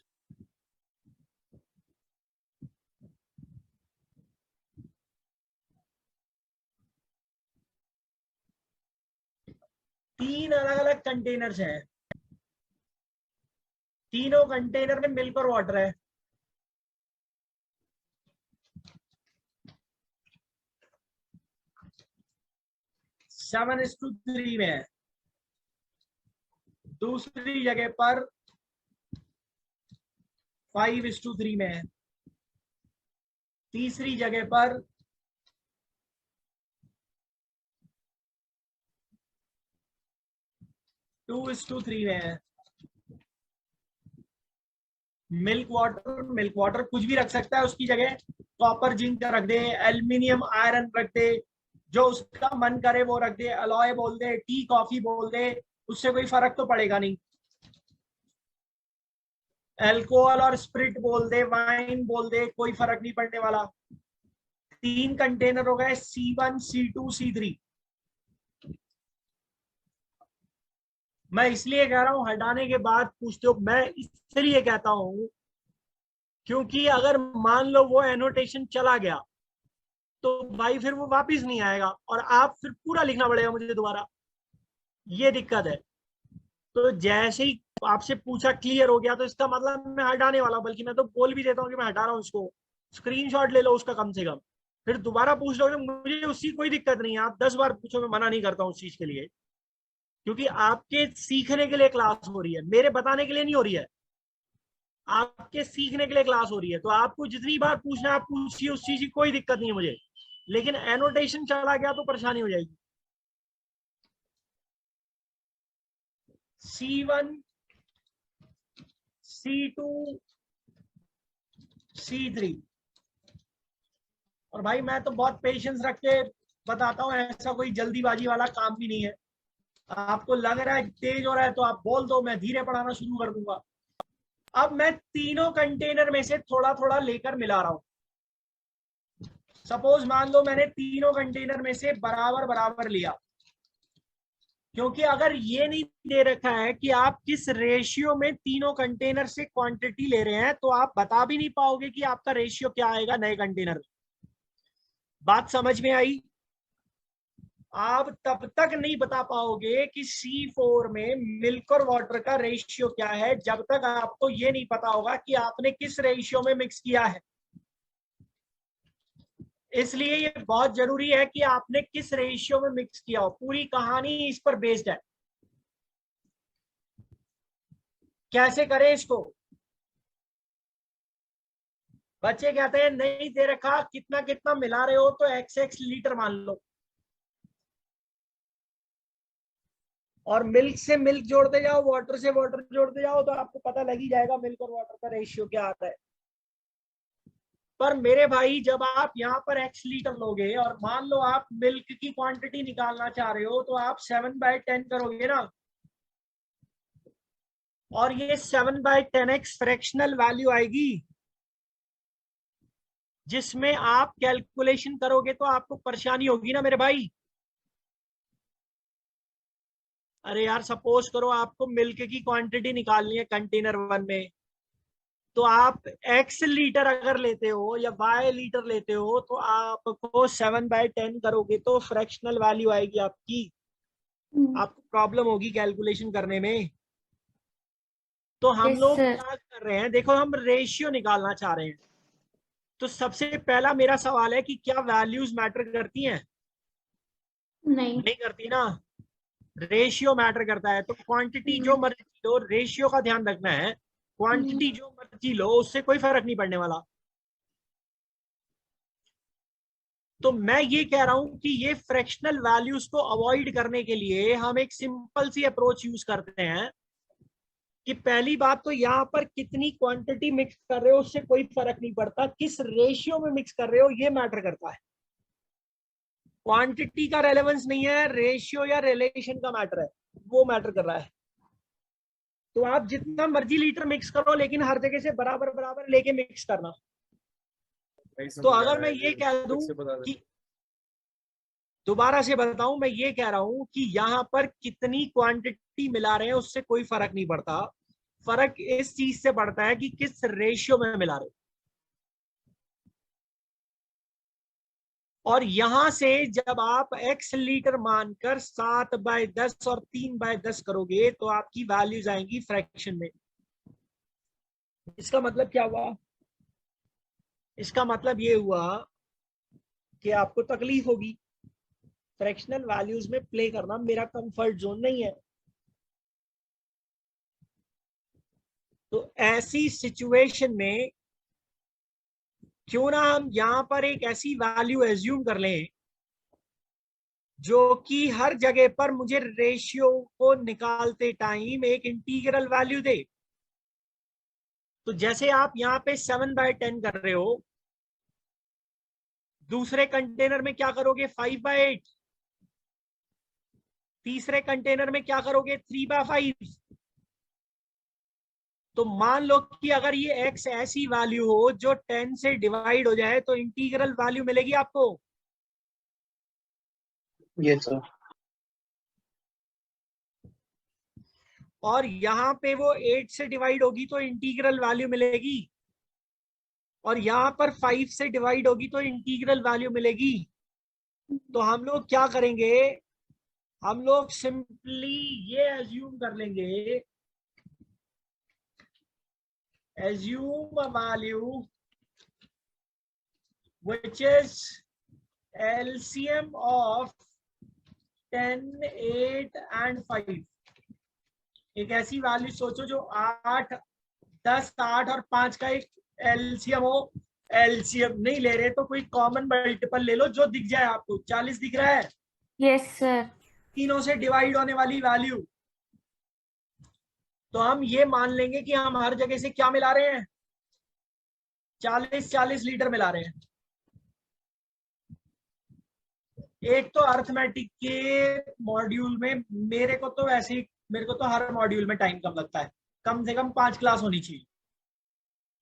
तीन अलग अलग कंटेनर्स हैं, तीनों कंटेनर में मिल्क और वाटर है। सेवन इज टू 3 में है। दूसरी जगह पर 5:3 में है। तीसरी जगह पर 2:3 में है। मिल्क वाटर कुछ भी रख सकता है उसकी जगह, कॉपर जिंक रख दे, एल्यूमिनियम आयरन रख दे, जो उसका मन करे वो रख दे, अलॉय बोल दे, टी कॉफी बोल दे, उससे कोई फर्क तो पड़ेगा नहीं। अल्कोहल और स्पिरिट बोल दे, वाइन बोल दे, कोई फर्क नहीं पड़ने वाला। 3 कंटेनर हो गए, C1 C2 C3। मैं इसलिए कह रहा हूं हटाने के बाद पूछते हो, मैं इसलिए कहता हूं क्योंकि अगर मान लो वो एनोटेशन चला गया तो भाई फिर वो वापस नहीं आएगा और आप फिर पूरा लिखना पड़ेगा मुझे दोबारा, ये दिक्कत है। तो जैसे ही आपसे पूछा क्लियर हो गया तो इसका मतलब मैं हटाने वाला हूं, बल्कि मैं तो बोल भी देता हूँ कि मैं हटा रहा हूँ इसको। स्क्रीनशॉट ले लो उसका कम से कम, फिर दोबारा पूछ लो, मुझे उसकी कोई दिक्कत नहीं है, आप 10 बार पूछो, मैं मना नहीं करता हूँ उस चीज के लिए, क्योंकि आपके सीखने के लिए क्लास हो रही है, मेरे बताने के लिए नहीं हो रही है, आपके सीखने के लिए क्लास हो रही है। तो आपको जितनी बार पूछना आप पूछिए, उस चीज की कोई दिक्कत नहीं है मुझे, लेकिन एनोटेशन चला गया तो परेशानी हो जाएगी। C1 C2 C3। और भाई मैं तो बहुत पेशेंस रख के बताता हूँ, ऐसा कोई जल्दीबाजी वाला काम भी नहीं है। आपको लग रहा है तेज हो रहा है तो आप बोल दो, मैं धीरे पढ़ाना शुरू कर दूंगा। अब मैं तीनों कंटेनर में से थोड़ा थोड़ा लेकर मिला रहा हूं। सपोज मान लो मैंने तीनों कंटेनर में से बराबर बराबर लिया, क्योंकि अगर ये नहीं दे रखा है कि आप किस रेशियो में तीनों कंटेनर से क्वांटिटी ले रहे हैं, तो आप बता भी नहीं पाओगे कि आपका रेशियो क्या आएगा नए कंटेनर में। बात समझ में आई? आप तब तक नहीं बता पाओगे कि C4 में मिल्क और वाटर का रेशियो क्या है, जब तक आपको ये नहीं पता होगा कि आपने किस रेशियो में मिक्स किया है। इसलिए ये बहुत जरूरी है कि आपने किस रेशियो में मिक्स किया हो, पूरी कहानी इस पर बेस्ड है। कैसे करें इसको? बच्चे कहते हैं नहीं दे रखा, कितना कितना मिला रहे हो तो XX लीटर मान लो, और मिल्क से मिल्क जोड़ते जाओ, वाटर से वाटर जोड़ते जाओ, तो आपको पता लग ही जाएगा मिल्क और वाटर का रेशियो क्या आता है। पर मेरे भाई जब आप यहाँ पर X लीटर लोगे और मान लो आप मिल्क की क्वांटिटी निकालना चाह रहे हो, तो आप 7/10 करोगे ना, और ये 7/10x फ्रैक्शनल वैल्यू आएगी, जिसमें आप कैलकुलेशन करोगे तो आपको परेशानी होगी ना मेरे भाई। अरे यार सपोज करो आपको मिल्क की क्वांटिटी निकालनी है कंटेनर 1 में, तो आप X लीटर अगर लेते हो या Y लीटर लेते हो तो आपको 7/10 करोगे तो फ्रैक्शनल वैल्यू आएगी आपकी, आपको प्रॉब्लम होगी कैलकुलेशन करने में। तो हम Yes, लोग sir. क्या कर रहे हैं, देखो हम रेशियो निकालना चाह रहे हैं। तो सबसे पहला मेरा सवाल है कि क्या वैल्यूज मैटर करती हैं? नहीं। नहीं करती ना, रेशियो मैटर करता है। तो क्वांटिटी जो मर्जी लो, रेशियो का ध्यान रखना है क्वांटिटी जो मर्जी लो, उससे कोई फर्क नहीं पड़ने वाला। तो मैं ये कह रहा हूं कि ये फ्रैक्शनल वैल्यूज को अवॉइड करने के लिए हम एक सिंपल सी अप्रोच यूज करते हैं कि पहली बात तो यहाँ पर कितनी क्वांटिटी मिक्स कर रहे हो उससे कोई फर्क नहीं पड़ता, किस रेशियो में मिक्स कर रहे हो ये मैटर करता है। क्वांटिटी का रेलेवेंस नहीं है, रेशियो या रिलेशन का मैटर है, वो मैटर कर रहा है। तो आप जितना मर्जी लीटर मिक्स करो, लेकिन हर जगह से बराबर बराबर लेके मिक्स करना। तो अगर मैं ये कह दूं कि, दोबारा से बताऊं, मैं ये कह रहा हूं कि यहां पर कितनी क्वांटिटी मिला रहे हैं उससे कोई फर्क नहीं पड़ता, फर्क इस चीज से पड़ता है कि किस रेशियो में मिला रहे हो। और यहां से जब आप x लीटर मानकर 7/10 और 3/10 करोगे तो आपकी वैल्यूज आएंगी फ्रैक्शन में। इसका मतलब क्या हुआ? इसका मतलब ये हुआ कि आपको तकलीफ होगी। फ्रैक्शनल वैल्यूज में प्ले करना मेरा कंफर्ट जोन नहीं है। तो ऐसी सिचुएशन में क्यों ना हम यहां पर एक ऐसी वैल्यू एज्यूम कर लें जो कि हर जगह पर मुझे रेशियो को निकालते टाइम एक इंटीग्रल वैल्यू दे। तो जैसे आप यहां पे 7/10 कर रहे हो, दूसरे कंटेनर में क्या करोगे? 5/8। तीसरे कंटेनर में क्या करोगे? 3/5। तो मान लो कि अगर ये x ऐसी वैल्यू हो जो 10 से डिवाइड हो जाए तो इंटीग्रल वैल्यू मिलेगी आपको। Yes sir. और यहां पे वो 8 से डिवाइड होगी तो इंटीग्रल वैल्यू मिलेगी, और यहां पर 5 से डिवाइड होगी तो इंटीग्रल वैल्यू मिलेगी। तो हम लोग क्या करेंगे? हम लोग सिंपली ये एज्यूम कर लेंगे, assume a value which is LCM of 10, 8 and 5। एक ऐसी वैल्यू सोचो जो 8, 10, 8 और 5 का एक एलसीएम हो। एलसीएम नहीं ले रहे तो कोई कॉमन मल्टीपल ले लो जो दिख जाए आपको। 40 दिख रहा है? Yes sir. तीनों से डिवाइड होने वाली वैल्यू। तो हम ये मान लेंगे कि हम हर जगह से क्या मिला रहे हैं? 40 लीटर मिला रहे हैं। एक तो अर्थमेटिक के मॉड्यूल में मेरे को तो हर मॉड्यूल में टाइम कम लगता है, कम से कम 5 क्लास होनी चाहिए।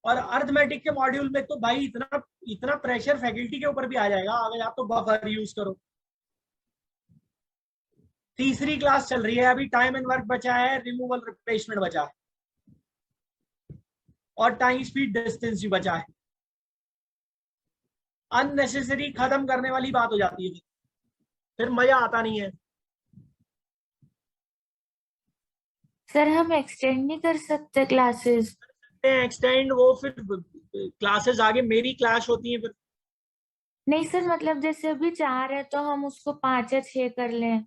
और अर्थमेटिक के मॉड्यूल में तो भाई इतना प्रेशर फैकल्टी के ऊपर भी आ जाएगा अगर आप तो बफर यूज करो। तीसरी क्लास चल रही है अभी, टाइम एंड वर्क बचा है, रिमूवल रिप्लेसमेंट बचा है, और टाइम स्पीड डिस्टेंस भी बचा है। अननेसेसरी खत्म करने वाली बात हो जाती है, फिर मजा आता नहीं है। सर हम एक्सटेंड नहीं कर सकते क्लासेस? एक्सटेंड, वो फिर क्लासेस आगे मेरी क्लास होती है फिर। नहीं सर, मतलब जैसे अभी 4 है तो हम उसको 5 या 6 कर लें।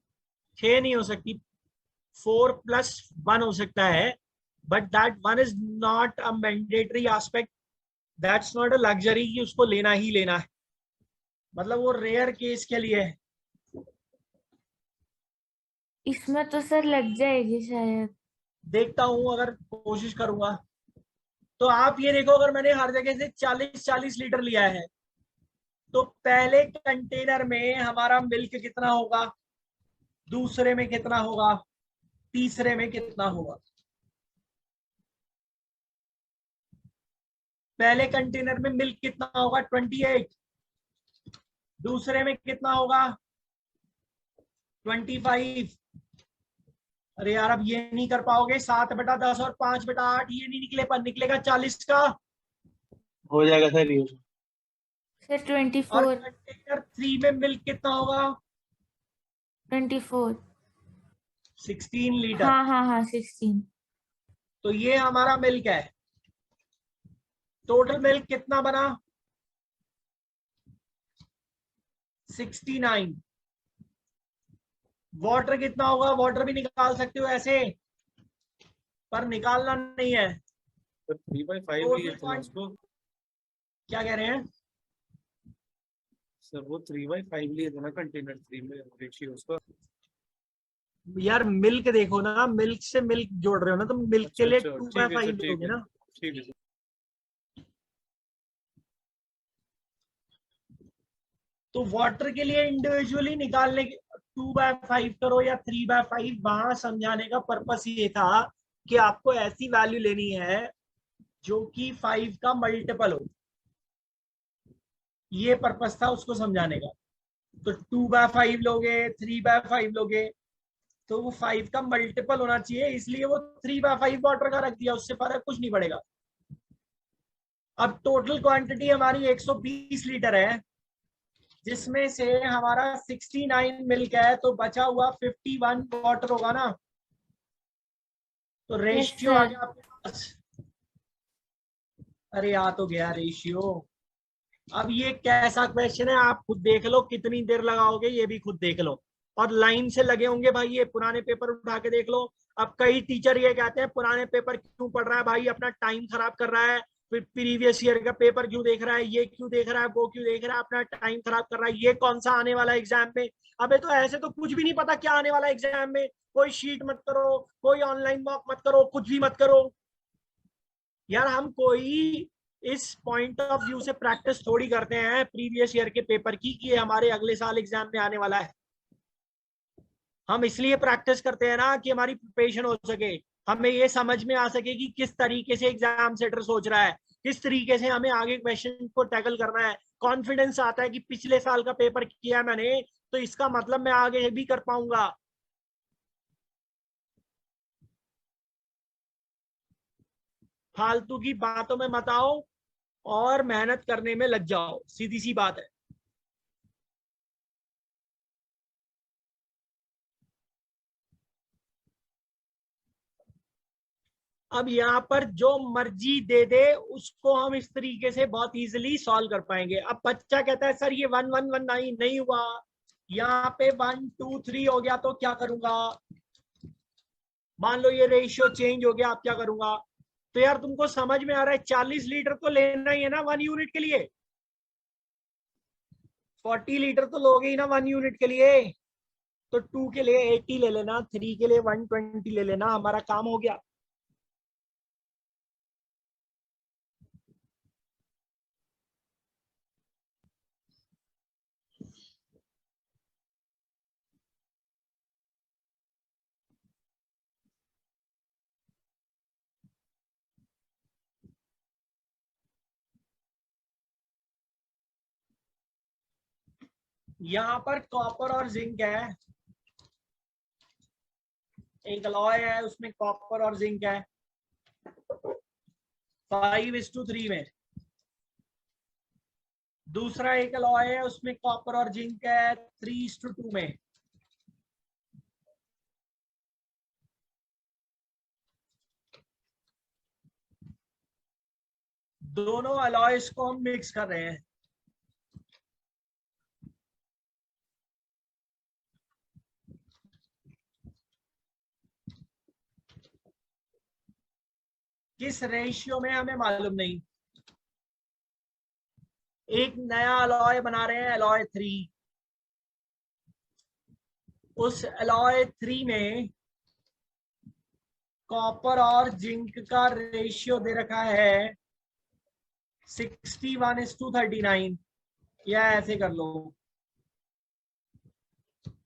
6 नहीं हो सकती, 4+1 हो सकता है, but that 1 is not a mandatory aspect, that's not a luxury कि उसको लेना ही लेना है। मतलब वो रेयर केस के लिए है। इसमें तो सर लग जाएगी शायद। देखता हूं, अगर कोशिश करूंगा। तो आप ये देखो, अगर मैंने हर जगह से 40 लीटर लिया है तो पहले कंटेनर में हमारा मिल्क कितना होगा, दूसरे में कितना होगा, तीसरे में कितना होगा। पहले कंटेनर में मिल्क कितना होगा? 28। दूसरे में कितना होगा? 25। अरे यार अब ये नहीं कर पाओगे, 7/10 और 5/8 ये नहीं निकले, पर निकलेगा 40 का। हो जाएगा सर ये। सर 24। और कंटेनर 3 में मिल्क कितना होगा? 24। 16 लीटर। हाँ 16। तो ये हमारा मिल्क है। टोटल मिल्क कितना बना? 69। वाटर कितना होगा? वाटर भी निकाल सकते हो ऐसे, पर निकालना नहीं है। तो 3/5 Total लिए थे ना उसको क्या कह रहे हैं? सर, वो 3/5 लिए थे ना कंटेनर 3 में रेशियो उसका। यार मिल्क देखो ना, मिल्क से मिल्क जोड़ रहे हो ना, तो मिल्क के लिए अच्छा, 2/5 ठीक लोगे है ना। ठीक है सर। तो वाटर के लिए इंडिविजुअली निकालने के 2/5 करो या 3/5, वहां समझाने का पर्पस ये था कि आपको ऐसी वैल्यू लेनी है जो कि 5 का मल्टीपल हो, ये पर्पस था उसको समझाने का। तो 2/5 लोगे, 3/5 लोगे, तो वो 5 का मल्टीपल होना चाहिए, इसलिए वो 3/5 वाटर का रख दिया, उससे फर्क कुछ नहीं पड़ेगा। अब टोटल क्वांटिटी हमारी 120 लीटर है, जिसमें से हमारा 69 मिल्क है, तो बचा हुआ 51 वाटर होगा ना। तो रेशियो आ sir. गया आपके पास। अरे आ तो गया रेशियो। अब ये कैसा क्वेश्चन है आप खुद देख लो, कितनी देर लगाओगे ये भी खुद देख लो, और लाइन से लगे होंगे भाई, ये पुराने पेपर उठा के देख लो। अब कई टीचर ये कहते हैं पुराने पेपर क्यों पढ़ रहा है भाई, अपना टाइम खराब कर रहा है, फिर प्रीवियस ईयर का पेपर क्यों देख रहा है, ये क्यों देख रहा है, वो क्यों देख रहा है, अपना टाइम खराब कर रहा है, ये कौन सा आने वाला एग्जाम में। अबे तो ऐसे तो कुछ भी नहीं पता क्या आने वाला एग्जाम में, कोई शीट मत करो, कोई ऑनलाइन मॉक मत करो, कुछ भी मत करो यार। हम कोई इस पॉइंट ऑफ व्यू से प्रैक्टिस थोड़ी करते हैं प्रीवियस ईयर के पेपर की कि ये हमारे अगले साल एग्जाम में आने वाला है। हम इसलिए प्रैक्टिस करते हैं ना कि हमारी प्रिपरेशन हो सके, हमें ये समझ में आ सके कि किस तरीके से एग्जाम सेटर सोच रहा है, किस तरीके से हमें आगे क्वेश्चन को टैकल करना है। कॉन्फिडेंस आता है कि पिछले साल का पेपर किया मैंने, तो इसका मतलब मैं आगे भी कर पाऊंगा। फालतू की बातों में मत आओ और मेहनत करने में लग जाओ, सीधी सी बात है। अब यहाँ पर जो मर्जी दे दे उसको हम इस तरीके से बहुत इजीली सॉल्व कर पाएंगे। अब बच्चा कहता है सर ये 1 1 1 नहीं हुआ, यहाँ पे 1 2 3 हो गया, तो क्या करूंगा। मान लो ये रेशियो चेंज हो गया, आप क्या करूंगा। तो यार तुमको समझ में आ रहा है 40 लीटर तो लेना ही है ना 1 यूनिट के लिए, 40 लीटर तो लोगे ही ना 1 यूनिट के लिए। तो 2 के लिए 80 ले लेना, 3 के लिए 120 ले लेना, हमारा काम हो गया। यहाँ पर कॉपर और जिंक है, एक अलॉय है उसमें कॉपर और जिंक है 5:3 में। दूसरा एक अलॉय है उसमें कॉपर और जिंक है 3:2 में। दोनों अलॉयस को हम मिक्स कर रहे हैं। किस रेशियो में हमें मालूम नहीं। एक नया अलॉय बना रहे हैं, अलॉय 3। उस अलॉय 3 में कॉपर और जिंक का रेशियो दे रखा है 61:39, या ऐसे कर लो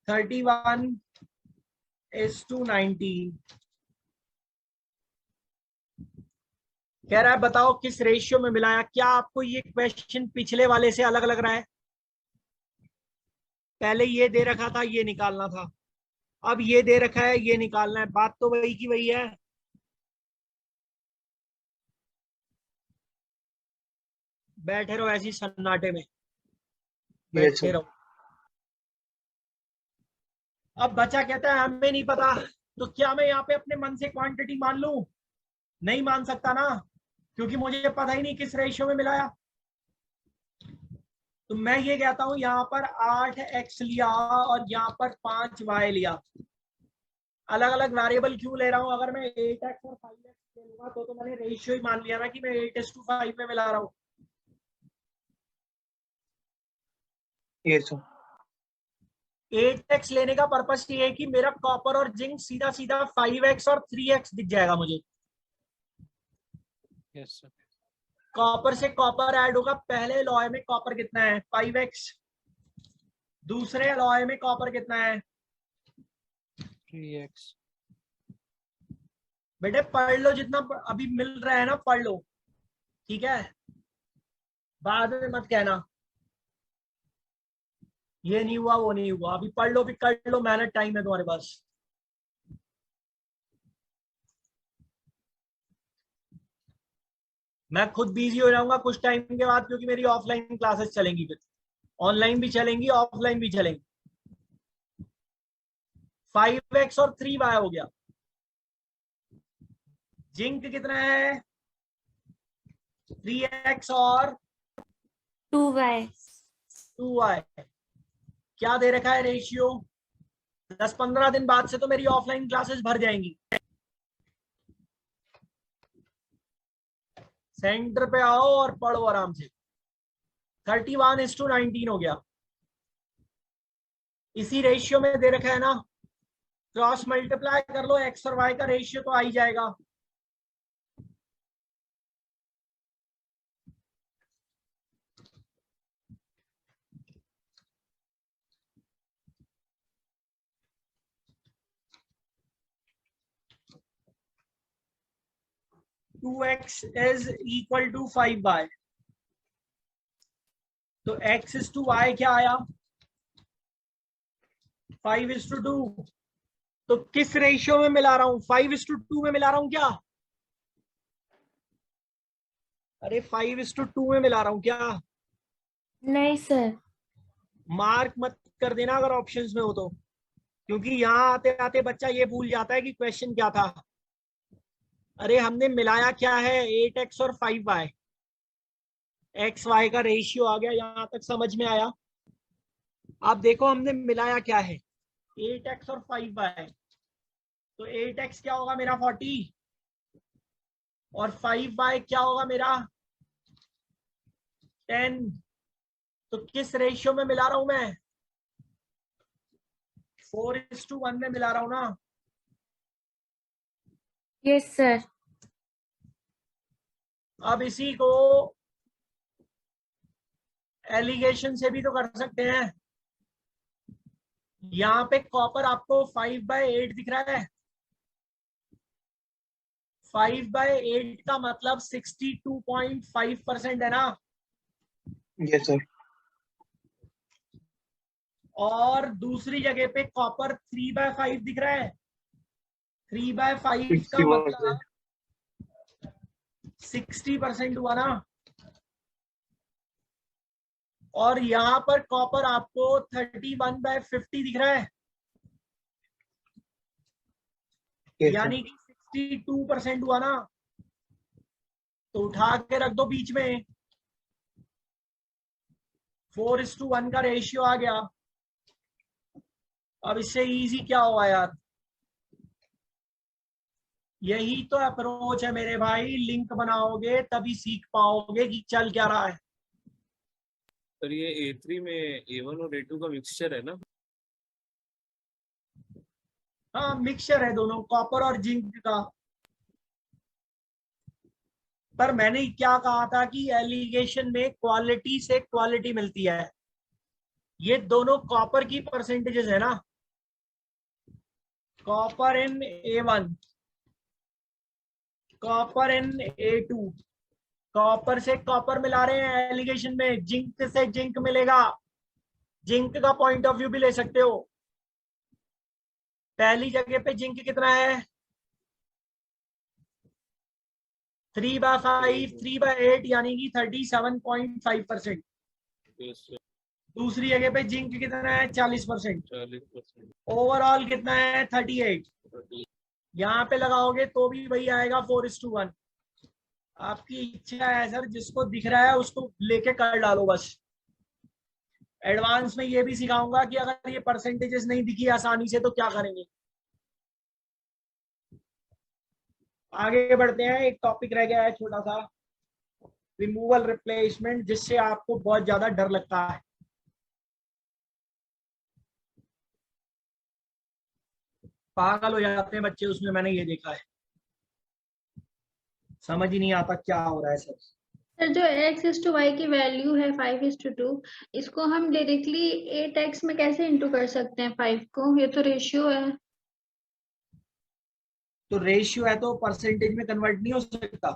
31:19। कह रहा है बताओ किस रेशियो में मिलाया। क्या आपको ये क्वेश्चन पिछले वाले से अलग लग रहा है? पहले ये दे रखा था ये निकालना था, अब ये दे रखा है ये निकालना है, बात तो वही की वही है। बैठे रहो ऐसी सन्नाटे में, बैठे रहो। अब बच्चा कहता है हमें नहीं पता, तो क्या मैं यहाँ पे अपने मन से क्वांटिटी मान लूं? नहीं मान सकता ना, क्योंकि मुझे पता ही नहीं किस रेशियो में मिलाया। तो मैं ये कहता हूं यहाँ पर 8x लिया और यहाँ पर 5y लिया। अलग अलग वेरिएबल क्यों ले रहा हूँ? अगर मैं 8x और 5x ले लूंगा तो मैंने रेशियो ही मान लिया ना कि मैं 8:5 में मिला रहा हूँ। ये सर 8x लेने का पर्पस ये है कि मेरा कॉपर और जिंक सीधा सीधा 5x और 3x दिख जाएगा मुझे। Yes, sir. कॉपर से कॉपर ऐड होगा। पहले अलॉय में कॉपर कितना है? 5x। दूसरे अलॉय में कॉपर कितना है? 3x. बेटे पढ़ लो, जितना अभी मिल रहा है ना पढ़ लो, ठीक है? बाद में मत कहना ये नहीं हुआ वो नहीं हुआ। अभी पढ़ लो, अभी कर लो मेहनत, टाइम है तुम्हारे पास। मैं खुद बिजी हो जाऊंगा कुछ टाइम के बाद, क्योंकि मेरी ऑफलाइन क्लासेस चलेंगी, फिर ऑनलाइन भी चलेंगी ऑफलाइन भी चलेंगी। 5x और 3y हो गया। जिंक कितना है? 3x और 2y. 2y। क्या दे रखा है रेशियो? 10-15 दिन बाद से तो मेरी ऑफलाइन क्लासेस भर जाएंगी। सेंटर पे आओ और पढ़ो आराम से। 31:19 हो गया। इसी रेशियो में दे रखा है ना, क्रॉस मल्टीप्लाई कर लो, एक्स और वाई का रेशियो तो आ ही जाएगा। Two x is equal to 5y। तो x/y क्या आया? 5:2। तो किस रेशियो में मिला रहा हूं? 5:2 में मिला रहा हूं क्या? अरे 5:2 में मिला रहा हूं क्या? नहीं सर. मार्क मत कर देना अगर ऑप्शंस में हो तो, क्योंकि यहाँ आते आते बच्चा ये भूल जाता है कि क्वेश्चन क्या था। अरे हमने मिलाया क्या है? 8x और 5y। एक्स वाई का रेशियो आ गया, यहां तक समझ में आया? अब देखो हमने मिलाया क्या है? 8x और 5y। तो 8x क्या होगा मेरा? 40। और 5y क्या होगा मेरा? 10। तो किस रेशियो में मिला रहा हूं मैं? 4:1 में मिला रहा हूं ना? Yes sir. अब इसी को एलिगेशन से भी तो कर सकते हैं। यहाँ पे कॉपर आपको 5/8 दिख रहा है। 5/8 का मतलब 62.5% है ना? ये सर और दूसरी जगह पे कॉपर 3/5 दिख रहा है। 3/5 का 61%। मतलब 60% हुआ ना? और यहाँ पर कॉपर आपको 31/50 दिख रहा है, ये सर यानी कि 62% हुआ ना? तो उठा के रख दो बीच में, 4:1 का रेशियो आ गया। अब इससे इजी क्या हुआ यार? यही तो अप्रोच है मेरे भाई, लिंक बनाओगे तभी सीख पाओगे कि चल क्या रहा है। सर ये A3 में A1 और A2 का मिक्सचर है ना? हाँ मिक्सचर है दोनों, कॉपर और जिंक का। पर मैंने क्या कहा था कि एलिगेशन में क्वालिटी से क्वालिटी मिलती है। ये दोनों कॉपर की परसेंटेजेस है ना? कॉपर इन A1, कॉपर इन A2। कॉपर से कॉपर मिला रहे हैं एलिगेशन में, जिंक से जिंक मिलेगा। जिंक का पॉइंट ऑफ व्यू भी ले सकते हो। पहली जगह पे जिंक कितना है? 3/5, 3/8 यानी कि 37.5%। Yes, sir. दूसरी जगह पे जिंक कितना है? 40%। 40%। ओवरऑल कितना है? 38। यहाँ पे लगाओगे तो भी वही आएगा 4:1। आपकी इच्छा है सर, जिसको दिख रहा है उसको लेके कर डालो बस। एडवांस में ये भी सिखाऊंगा कि अगर ये परसेंटेजेस नहीं दिखी आसानी से तो क्या करेंगे। आगे बढ़ते हैं, एक टॉपिक रह गया है छोटा सा, रिमूवल रिप्लेसमेंट, जिससे आपको बहुत ज्यादा डर लगता है। पागल हो जाते हैं बच्चे उसमें, मैंने ये देखा है, समझ ही नहीं आता क्या हो रहा है सर। सर जो x/y की वैल्यू है 5:2, इसको हम डायरेक्टली 8x में कैसे इंटू कर सकते हैं 5 को? ये तो रेशियो है। तो रेशियो है तो परसेंटेज में कन्वर्ट नहीं हो सकता।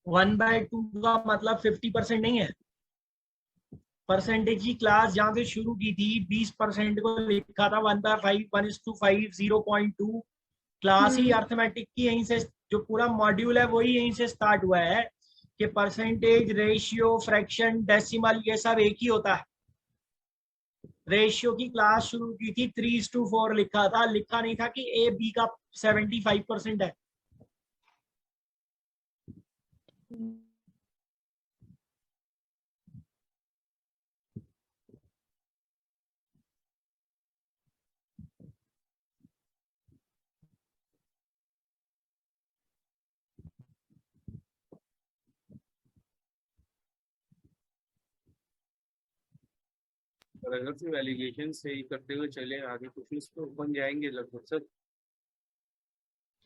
1/2 का मतलब 50% नहीं है। परसेंटेज की क्लास जहां से शुरू की थी 20% को लिखा था 1/5, 1:5, 0.2। क्लास ही अर्थमेटिक की यहीं से, जो पूरा मॉड्यूल है वही यहीं से स्टार्ट हुआ है कि परसेंटेज, रेशियो, फ्रैक्शन, डेसिमल, ये सब एक ही होता है। रेशियो की क्लास शुरू की थी 3:4 लिखा था, लिखा नहीं था कि ए बी का 75% है। और अगर सिर्फ एलिगेशन से ही करते हुए चले आगे क्वेश्चंस तो बन जाएंगे लगभग सर।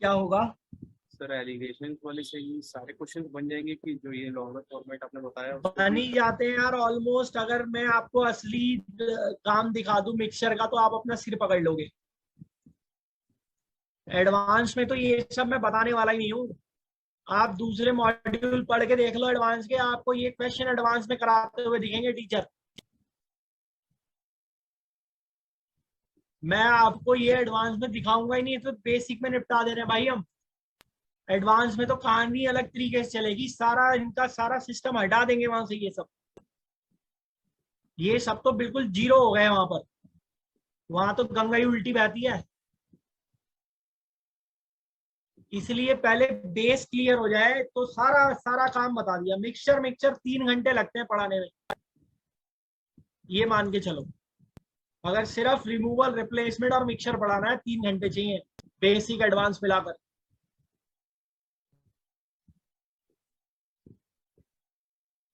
क्या होगा सर एलिगेशन वाले से ही सारे क्वेश्चंस बन जाएंगे कि जो ये लॉन्गर फॉर्मेट आपने बताया बन ही जाते हैं यार ऑलमोस्ट। अगर मैं आपको असली काम दिखा दूं मिक्सचर का तो आप अपना सिर पकड़ लोगे। एडवांस में तो ये सब मैं बताने वाला ही नहीं हूँ। आप दूसरे मॉड्यूल पढ़ के देख लो एडवांस के, आपको ये क्वेश्चन एडवांस में कराते हुए दिखेंगे टीचर। मैं आपको ये एडवांस में दिखाऊंगा ही नहीं, तो बेसिक में निपटा दे रहे हैं भाई हम। एडवांस में तो कहानी अलग तरीके से चलेगी, सारा इनका सारा सिस्टम हटा देंगे वहां से। ये सब तो बिल्कुल जीरो हो गए वहां पर। वहां तो गंगा ही उल्टी बहती है। इसलिए पहले बेस क्लियर हो जाए तो सारा सारा काम बता दिया। मिक्सचर 3 घंटे लगते हैं पढ़ाने में, ये मान के चलो। अगर सिर्फ रिमूवल, रिप्लेसमेंट और मिक्सचर पढ़ाना है 3 घंटे चाहिए, बेसिक एडवांस मिलाकर।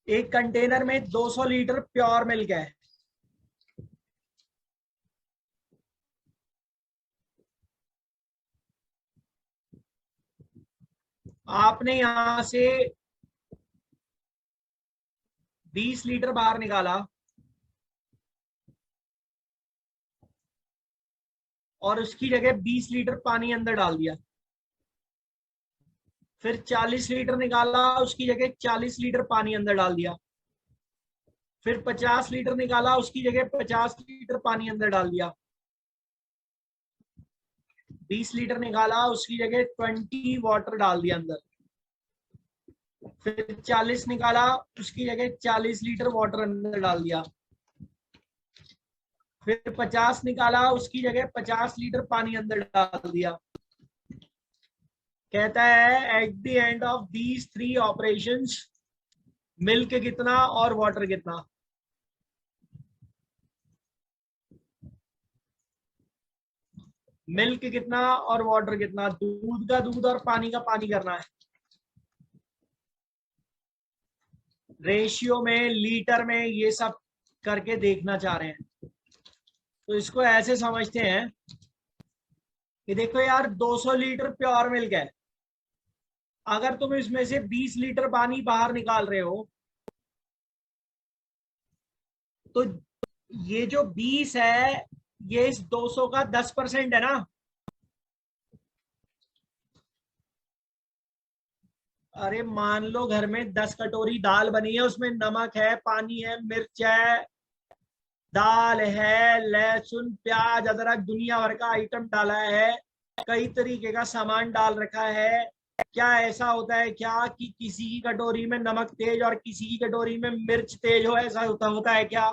एक कंटेनर में 200 लीटर प्योर मिल्क है। आपने यहां से 20 लीटर बाहर निकाला और उसकी जगह 20 लीटर पानी अंदर डाल दिया। फिर 40 लीटर निकाला, उसकी जगह 40 लीटर पानी अंदर डाल दिया। फिर 50 लीटर निकाला, उसकी जगह 50 लीटर पानी अंदर डाल दिया। 20 लीटर निकाला, उसकी जगह 20 वाटर डाल दिया अंदर। फिर 40 निकाला, उसकी जगह 40 लीटर वाटर अंदर डाल दिया। फिर 50 निकाला, उसकी जगह 50 लीटर पानी अंदर डाल दिया। कहता है at the end of these 3 operations milk कितना और वाटर कितना। मिल्क कितना और वाटर कितना, दूध का दूध और पानी का पानी करना है। रेशियो में, लीटर में, ये सब करके देखना चाह रहे हैं। तो इसको ऐसे समझते हैं कि देखो यार 200 लीटर प्योर मिल्क है। अगर तुम इसमें से 20 लीटर पानी बाहर निकाल रहे हो तो ये जो 20 है ये इस 200 का 10% है ना। अरे मान लो घर में 10 कटोरी दाल बनी है, उसमें नमक है, पानी है, मिर्च है, दाल है, लहसुन, प्याज, अदरक, दुनिया भर का आइटम डाला है, कई तरीके का सामान डाल रखा है। क्या ऐसा होता है क्या कि किसी की कटोरी में नमक तेज और किसी की कटोरी में मिर्च तेज हो? ऐसा होता है क्या?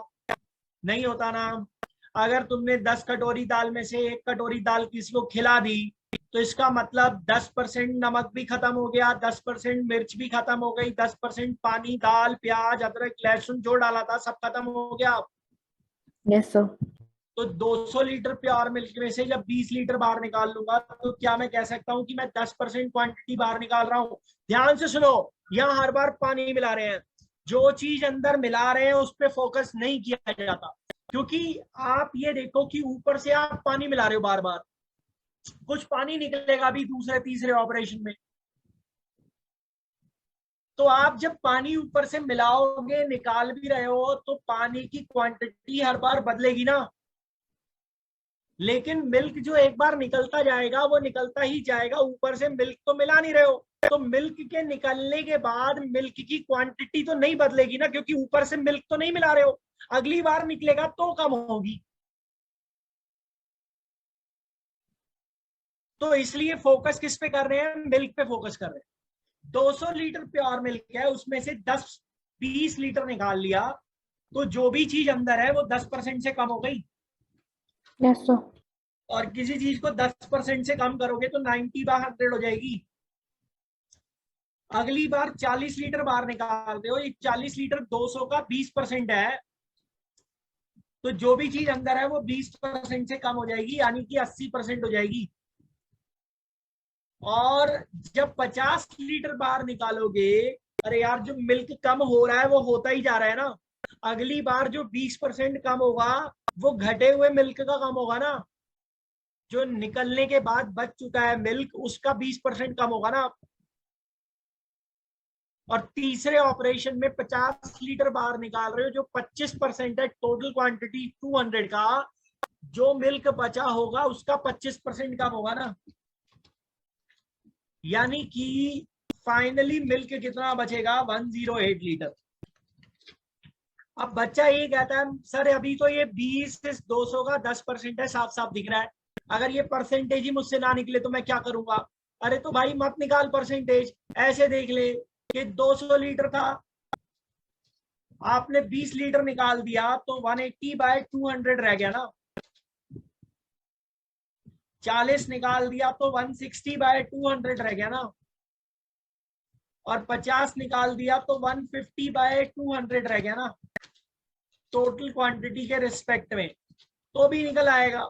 नहीं होता ना। अगर तुमने 10 कटोरी दाल में से 1 कटोरी दाल किसी को खिला दी तो इसका मतलब 10% नमक भी खत्म हो गया, 10% मिर्च भी खत्म हो गई, 10% पानी, दाल, प्याज, अदरक, लहसुन जो डाला था सब खत्म हो गया। Yes sir. तो 200 लीटर प्योर मिल्क में से जब 20 लीटर बाहर निकाल लूंगा तो क्या मैं कह सकता हूं कि मैं 10% क्वांटिटी बाहर निकाल रहा हूं? ध्यान से सुनो, यहां हर बार पानी मिला रहे हैं, जो चीज अंदर मिला रहे हैं उस पर फोकस नहीं किया जाता, क्योंकि आप ये देखो कि ऊपर से आप पानी मिला रहे हो बार बार, कुछ पानी निकलेगा भी दूसरे तीसरे ऑपरेशन में। तो आप जब पानी ऊपर से मिलाओगे, निकाल भी रहे हो, तो पानी की क्वांटिटी हर बार बदलेगी ना। लेकिन मिल्क जो एक बार निकलता जाएगा वो निकलता ही जाएगा, ऊपर से मिल्क तो मिला नहीं रहे हो, तो मिल्क के निकलने के बाद मिल्क की क्वांटिटी तो नहीं बदलेगी ना, क्योंकि ऊपर से मिल्क तो नहीं मिला रहे हो। अगली बार निकलेगा तो कम होगी। तो इसलिए फोकस किस पे कर रहे हैं? मिल्क पे फोकस कर रहे हैं। 200 लीटर प्योर मिल्क है, उसमें से 10-20 लीटर निकाल लिया, तो जो भी चीज अंदर है वो 10% से कम हो गई। Yes sir. और किसी चीज को 10% से कम करोगे तो 90/100 हो जाएगी। अगली बार 40 लीटर बाहर निकाल रहे हो, ये 40 लीटर 200 का 20% है, तो जो भी चीज अंदर है वो 20% से कम हो जाएगी, यानी कि 80% हो जाएगी। और जब 50 लीटर बाहर निकालोगे, अरे यार जो मिल्क कम हो रहा है वो होता ही जा रहा है ना, अगली बार जो 20% कम होगा वो घटे हुए मिल्क का कम होगा ना, जो निकलने के बाद बच चुका है मिल्क उसका 20% कम होगा ना। और तीसरे ऑपरेशन में 50 लीटर बाहर निकाल रहे हो, जो 25% है टोटल क्वांटिटी 200 का, जो मिल्क बचा होगा उसका 25% कम होगा ना, यानी कि फाइनली मिल्क कितना बचेगा? 108 लीटर। अब बच्चा ये कहता है सर अभी तो ये 20 से 200 का 10% है, साफ साफ दिख रहा है, अगर ये परसेंटेज ही मुझसे ना निकले तो मैं क्या करूंगा? अरे तो भाई मत निकाल परसेंटेज, ऐसे देख ले कि 200 लीटर था, आपने 20 लीटर निकाल दिया तो 180/200 रह गया ना, 40 निकाल दिया तो 160/200 रह गया ना, और 50 निकाल दिया तो 150/200 रह गया ना, टोटल क्वांटिटी के रिस्पेक्ट में, तो भी निकल आएगा।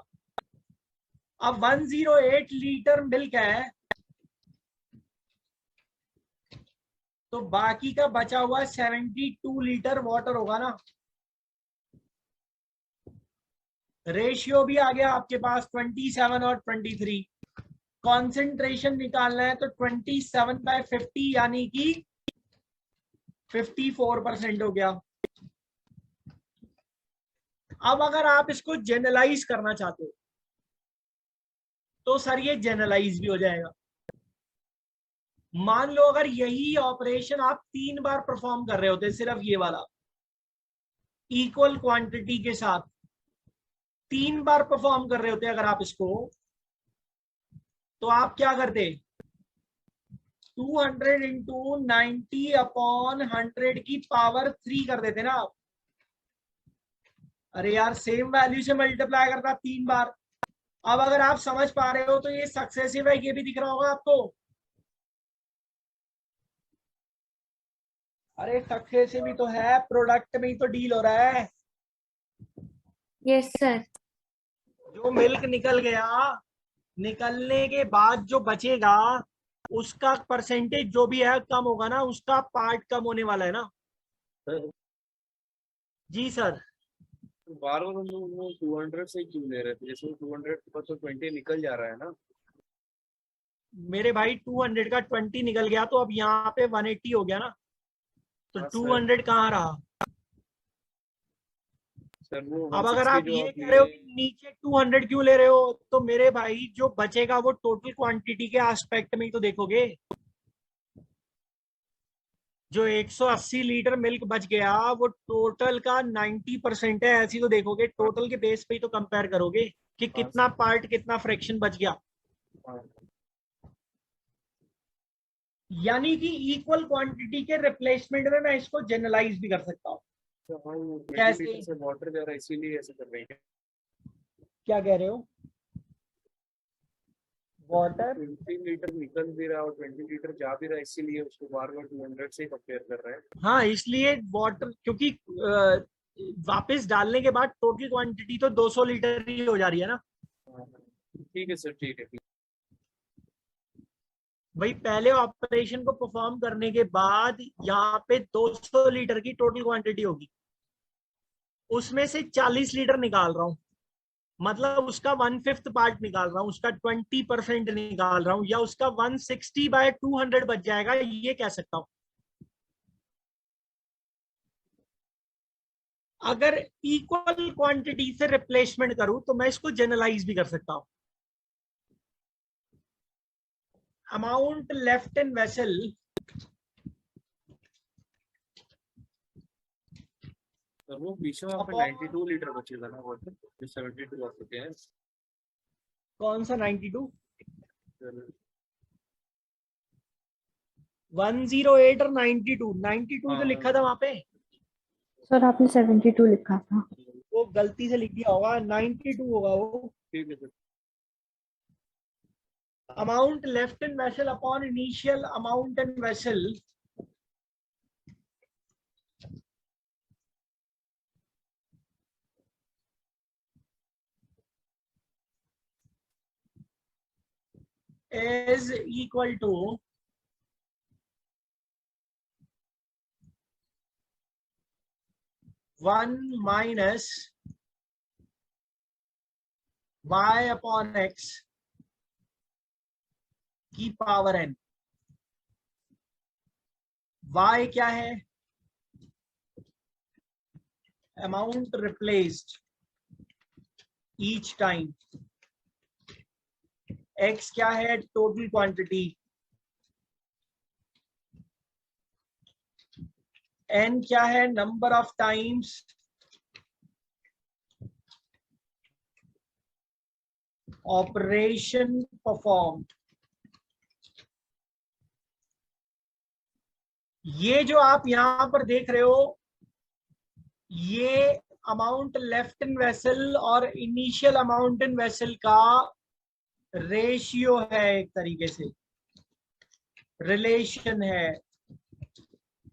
अब 108 लीटर मिल्क है, तो बाकी का बचा हुआ 72 लीटर वाटर होगा ना। रेशियो भी आ गया आपके पास 27 और 23। कॉन्सेंट्रेशन निकालना है तो 27/50 यानी कि 54% हो गया। अब अगर आप इसको जनरलाइज करना चाहते हो तो सर ये जनरलाइज भी हो जाएगा। मान लो अगर यही ऑपरेशन आप 3 बार परफॉर्म कर रहे होते, सिर्फ ये वाला इक्वल क्वांटिटी के साथ 3 बार परफॉर्म कर रहे होते अगर आप इसको, तो आप क्या करते? 200 इंटू 90/100 की पावर 3 कर देते ना आप। अरे यार सेम वैल्यू से मल्टीप्लाई करता 3 बार। अब अगर आप समझ पा रहे हो तो ये सक्सेसिव है, ये भी दिख रहा होगा आपको। अरे सक्सेसिव भी तो है, प्रोडक्ट में ही तो डील हो रहा है। Yes sir. जो मिल्क निकल गया, निकलने के बाद जो बचेगा उसका परसेंटेज जो भी है कम होगा ना, उसका पार्ट कम होने वाला है ना। जी सर। बार बार हम लोग वो 200 से क्यों ले रहे थे? जैसे 200 पर तो 20 निकल जा रहा है ना। मेरे भाई 200 का 20 निकल गया तो अब यहाँ पे 180 हो गया ना, तो हाँ, 200 कहाँ रहा? सर वो अब अगर आप 160 जो ये आप कह रहे हो लिए, कि नीचे 200 क्यों ले रहे हो, तो मेरे भाई जो बचेगा वो टोटल क्वांटिटी के एस्पेक्ट में ही तो देखोगे। जो 180 लीटर मिल्क बच गया वो टोटल का 90% है, ऐसी तो देखोगे, टोटल के बेस पे ही तो कंपेयर करोगे कि कितना पार्ट कितना फ्रैक्शन बच गया। हाँ, यानी कि इक्वल क्वांटिटी के रिप्लेसमेंट में मैं इसको जनरलाइज भी कर सकता हूँ। तो हाँ, वो 20 कैसे? लीटर से वाटर जा रहा है इसीलिए ऐसे कर रहे हैं। क्या कह रहे हो? वाटर 20 लीटर निकल भी रहा है और 20 लीटर जा भी रहा है, इसीलिए उसको बार बार 200 से कंपेयर कर रहे हैं। हाँ, इसलिए वाटर, क्योंकि वापस डालने के बाद टोटल क्वांटिटी तो 200 लीटर ही हो जा रही है ना। ठीक है सर, ठीक है। भाई पहले ऑपरेशन को परफॉर्म करने के बाद यहाँ पे 200 लीटर की टोटल क्वांटिटी होगी, उसमें से 40 लीटर निकाल रहा हूँ, मतलब उसका 1/5 पार्ट निकाल रहा हूँ, उसका 20% निकाल रहा हूँ, या उसका 160/200 बच जाएगा, ये कह सकता हूँ। अगर इक्वल क्वांटिटी से रिप्लेसमेंट करूं तो मैं इसको जनरलाइज भी कर सकता हूं। Amount left in vessel sir वो बीच में आपका 92 लीटर बचेगा ना वाटर, जो 72 आ चुके हैं। कौन सा 92? सर 108 और 92 तो लिखा था वहां पे। सर आपने 72 लिखा था। वो गलती से लिख दिया होगा, 92 होगा वो। ठीक है sir. Amount left in vessel upon initial amount in vessel is equal to one minus y upon x की पावर n। y क्या है? Amount replaced each time. x क्या है? Total quantity. n क्या है? Number of times operation perform. ये जो आप यहां पर देख रहे हो, ये अमाउंट लेफ्ट इन वेसल और इनिशियल अमाउंट इन वेसल का रेशियो है, एक तरीके से रिलेशन है,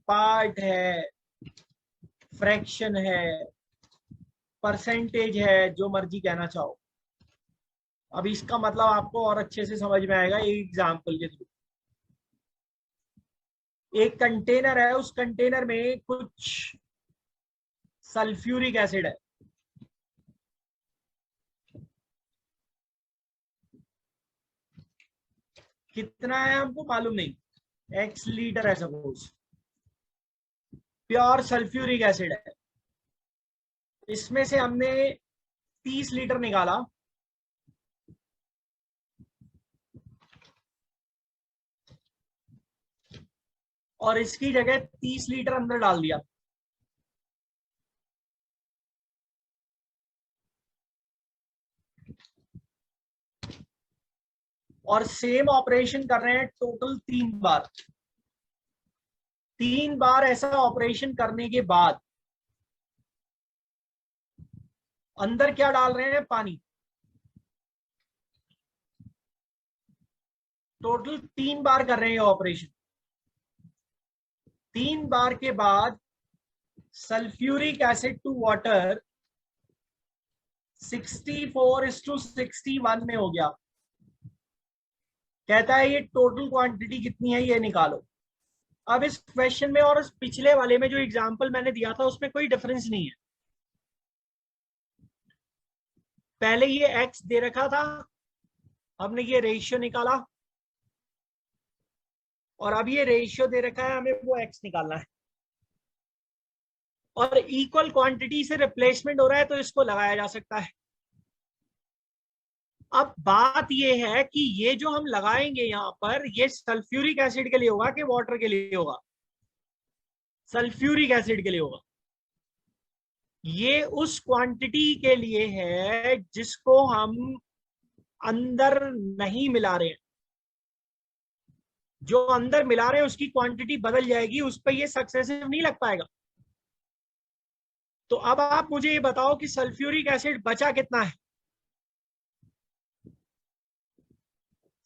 पार्ट है, फ्रैक्शन है, परसेंटेज है, जो मर्जी कहना चाहो। अब इसका मतलब आपको और अच्छे से समझ में आएगा एक एग्जांपल के थ्रू। एक कंटेनर है, उस कंटेनर में कुछ सल्फ्यूरिक एसिड है। कितना है हमको मालूम नहीं, x लीटर है सपोज, प्योर सल्फ्यूरिक एसिड है। इसमें से हमने 30 लीटर निकाला, और इसकी जगह 30 लीटर अंदर डाल दिया। और सेम ऑपरेशन कर रहे हैं टोटल 3 बार। 3 बार ऐसा ऑपरेशन करने के बाद अंदर क्या डाल रहे हैं? पानी। टोटल 3 बार कर रहे हैं ऑपरेशन। 3 बार के बाद सल्फ्यूरिक एसिड टू वाटर 64:61 में हो गया। कहता है ये टोटल क्वांटिटी कितनी है, ये निकालो। अब इस क्वेश्चन में और इस पिछले वाले में जो एग्जांपल मैंने दिया था उसमें कोई डिफरेंस नहीं है। पहले ये x दे रखा था, हमने ये रेशियो निकाला, और अब ये रेशियो दे रखा है, हमें वो x निकालना है। और इक्वल क्वांटिटी से रिप्लेसमेंट हो रहा है तो इसको लगाया जा सकता है। अब बात ये है कि ये जो हम लगाएंगे यहां पर, ये सल्फ्यूरिक एसिड के लिए होगा कि वाटर के लिए होगा? सल्फ्यूरिक एसिड के लिए होगा। ये उस क्वांटिटी के लिए है जिसको हम अंदर नहीं मिला रहे हैं। जो अंदर मिला रहे हैं उसकी क्वांटिटी बदल जाएगी, उस पर ये सक्सेसिव नहीं लग पाएगा। तो अब आप मुझे ये बताओ कि सल्फ्यूरिक एसिड बचा कितना है?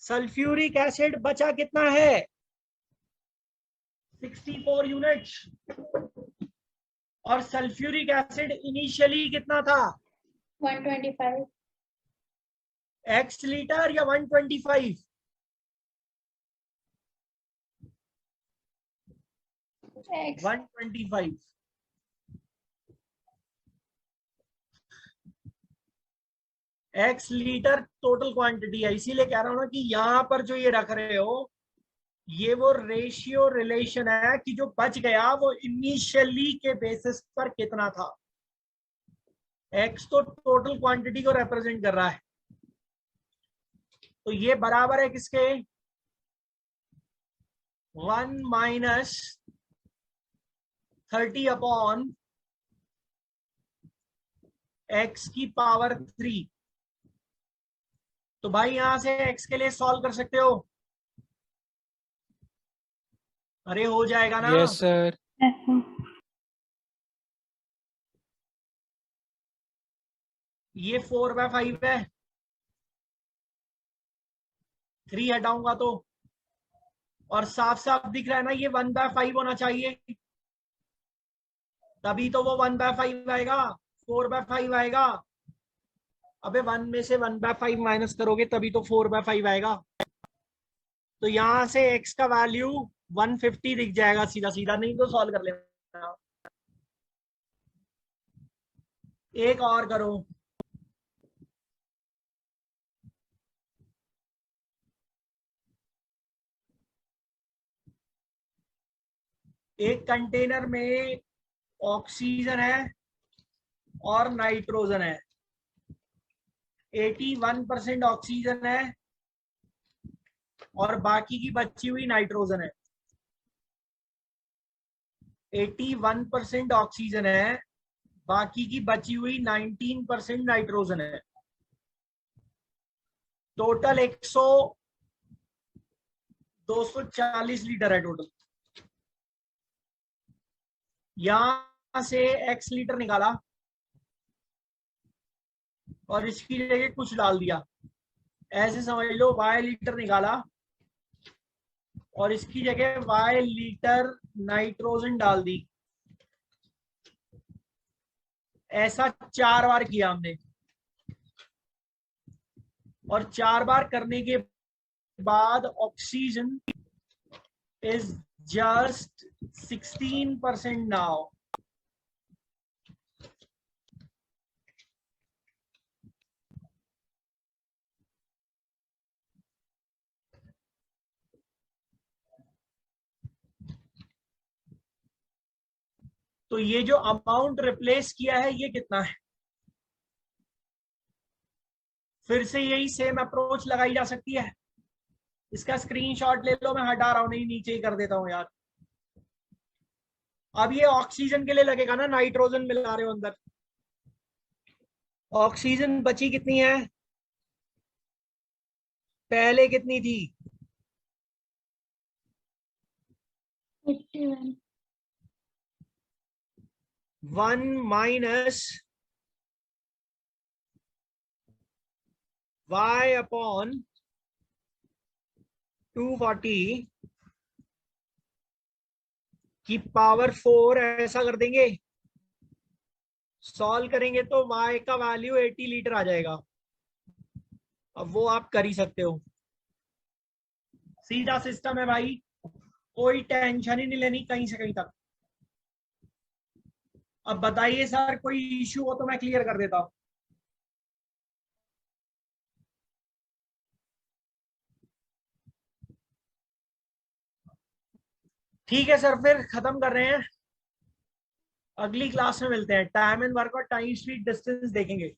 सल्फ्यूरिक एसिड बचा कितना है? 64 यूनिट्स। और सल्फ्यूरिक एसिड इनिशियली कितना था? 125 x लीटर या 125? x 125। x litre total quantity है, इसीलिए कह रहा हूं ना कि यहां पर जो ये रख रहे हो ये वो रेशियो रिलेशन है कि जो बच गया वो इनिशियली के बेसिस पर कितना था। x तो टोटल क्वांटिटी को रिप्रेजेंट कर रहा है, तो ये बराबर है किसके? 1 माइनस 30 अपॉन x की पावर 3। तो भाई यहां से x के लिए सॉल्व कर सकते हो? अरे हो जाएगा ना? Yes, sir. ये 4/5 है, 3 हटाऊंगा तो, और साफ साफ दिख रहा है ना ये 1/5 होना चाहिए, तभी तो वो 1/5 आएगा, 4/5 आएगा। अबे 1 में से 1/5 माइनस करोगे तभी तो 4/5 आएगा। तो यहां से x का वैल्यू 150 दिख जाएगा सीधा सीधा, नहीं तो सॉल्व कर लेना। एक और करो। एक कंटेनर में ऑक्सीजन है और नाइट्रोजन है, 81% ऑक्सीजन है और बाकी की बची हुई नाइट्रोजन है। 81% ऑक्सीजन है, बाकी की बची हुई 19% नाइट्रोजन है। टोटल 240 लीटर है टोटल। यहां से x लीटर निकाला और इसकी जगह कुछ डाल दिया, ऐसे समझ लो y लीटर निकाला और इसकी जगह y लीटर नाइट्रोजन डाल दी। ऐसा 4 बार किया हमने, और 4 बार करने के बाद ऑक्सीजन इज जस्ट 16% नाउ। तो ये जो अमाउंट रिप्लेस किया है ये कितना है? फिर से यही सेम अप्रोच लगाई जा सकती है। इसका स्क्रीनशॉट ले लो, मैं हटा रहा हूं, नहीं नीचे ही कर देता हूं यार। अब ये ऑक्सीजन के लिए लगेगा ना, नाइट्रोजन मिला रहे हो अंदर। ऑक्सीजन बची कितनी है? पहले कितनी थी? 81 1 माइनस y अपॉन 240 की पावर 4, ऐसा कर देंगे। सॉल्व करेंगे तो y का वैल्यू 80 लीटर आ जाएगा। अब वो आप कर ही सकते हो, सीधा सिस्टम है भाई, कोई टेंशन ही नहीं लेनी कहीं से कहीं तक। अब बताइए सर, कोई इश्यू हो तो मैं क्लियर कर देता हूं। ठीक है सर, फिर खत्म कर रहे हैं, अगली क्लास में मिलते हैं। टाइम एंड वर्क और टाइम स्पीड डिस्टेंस देखेंगे।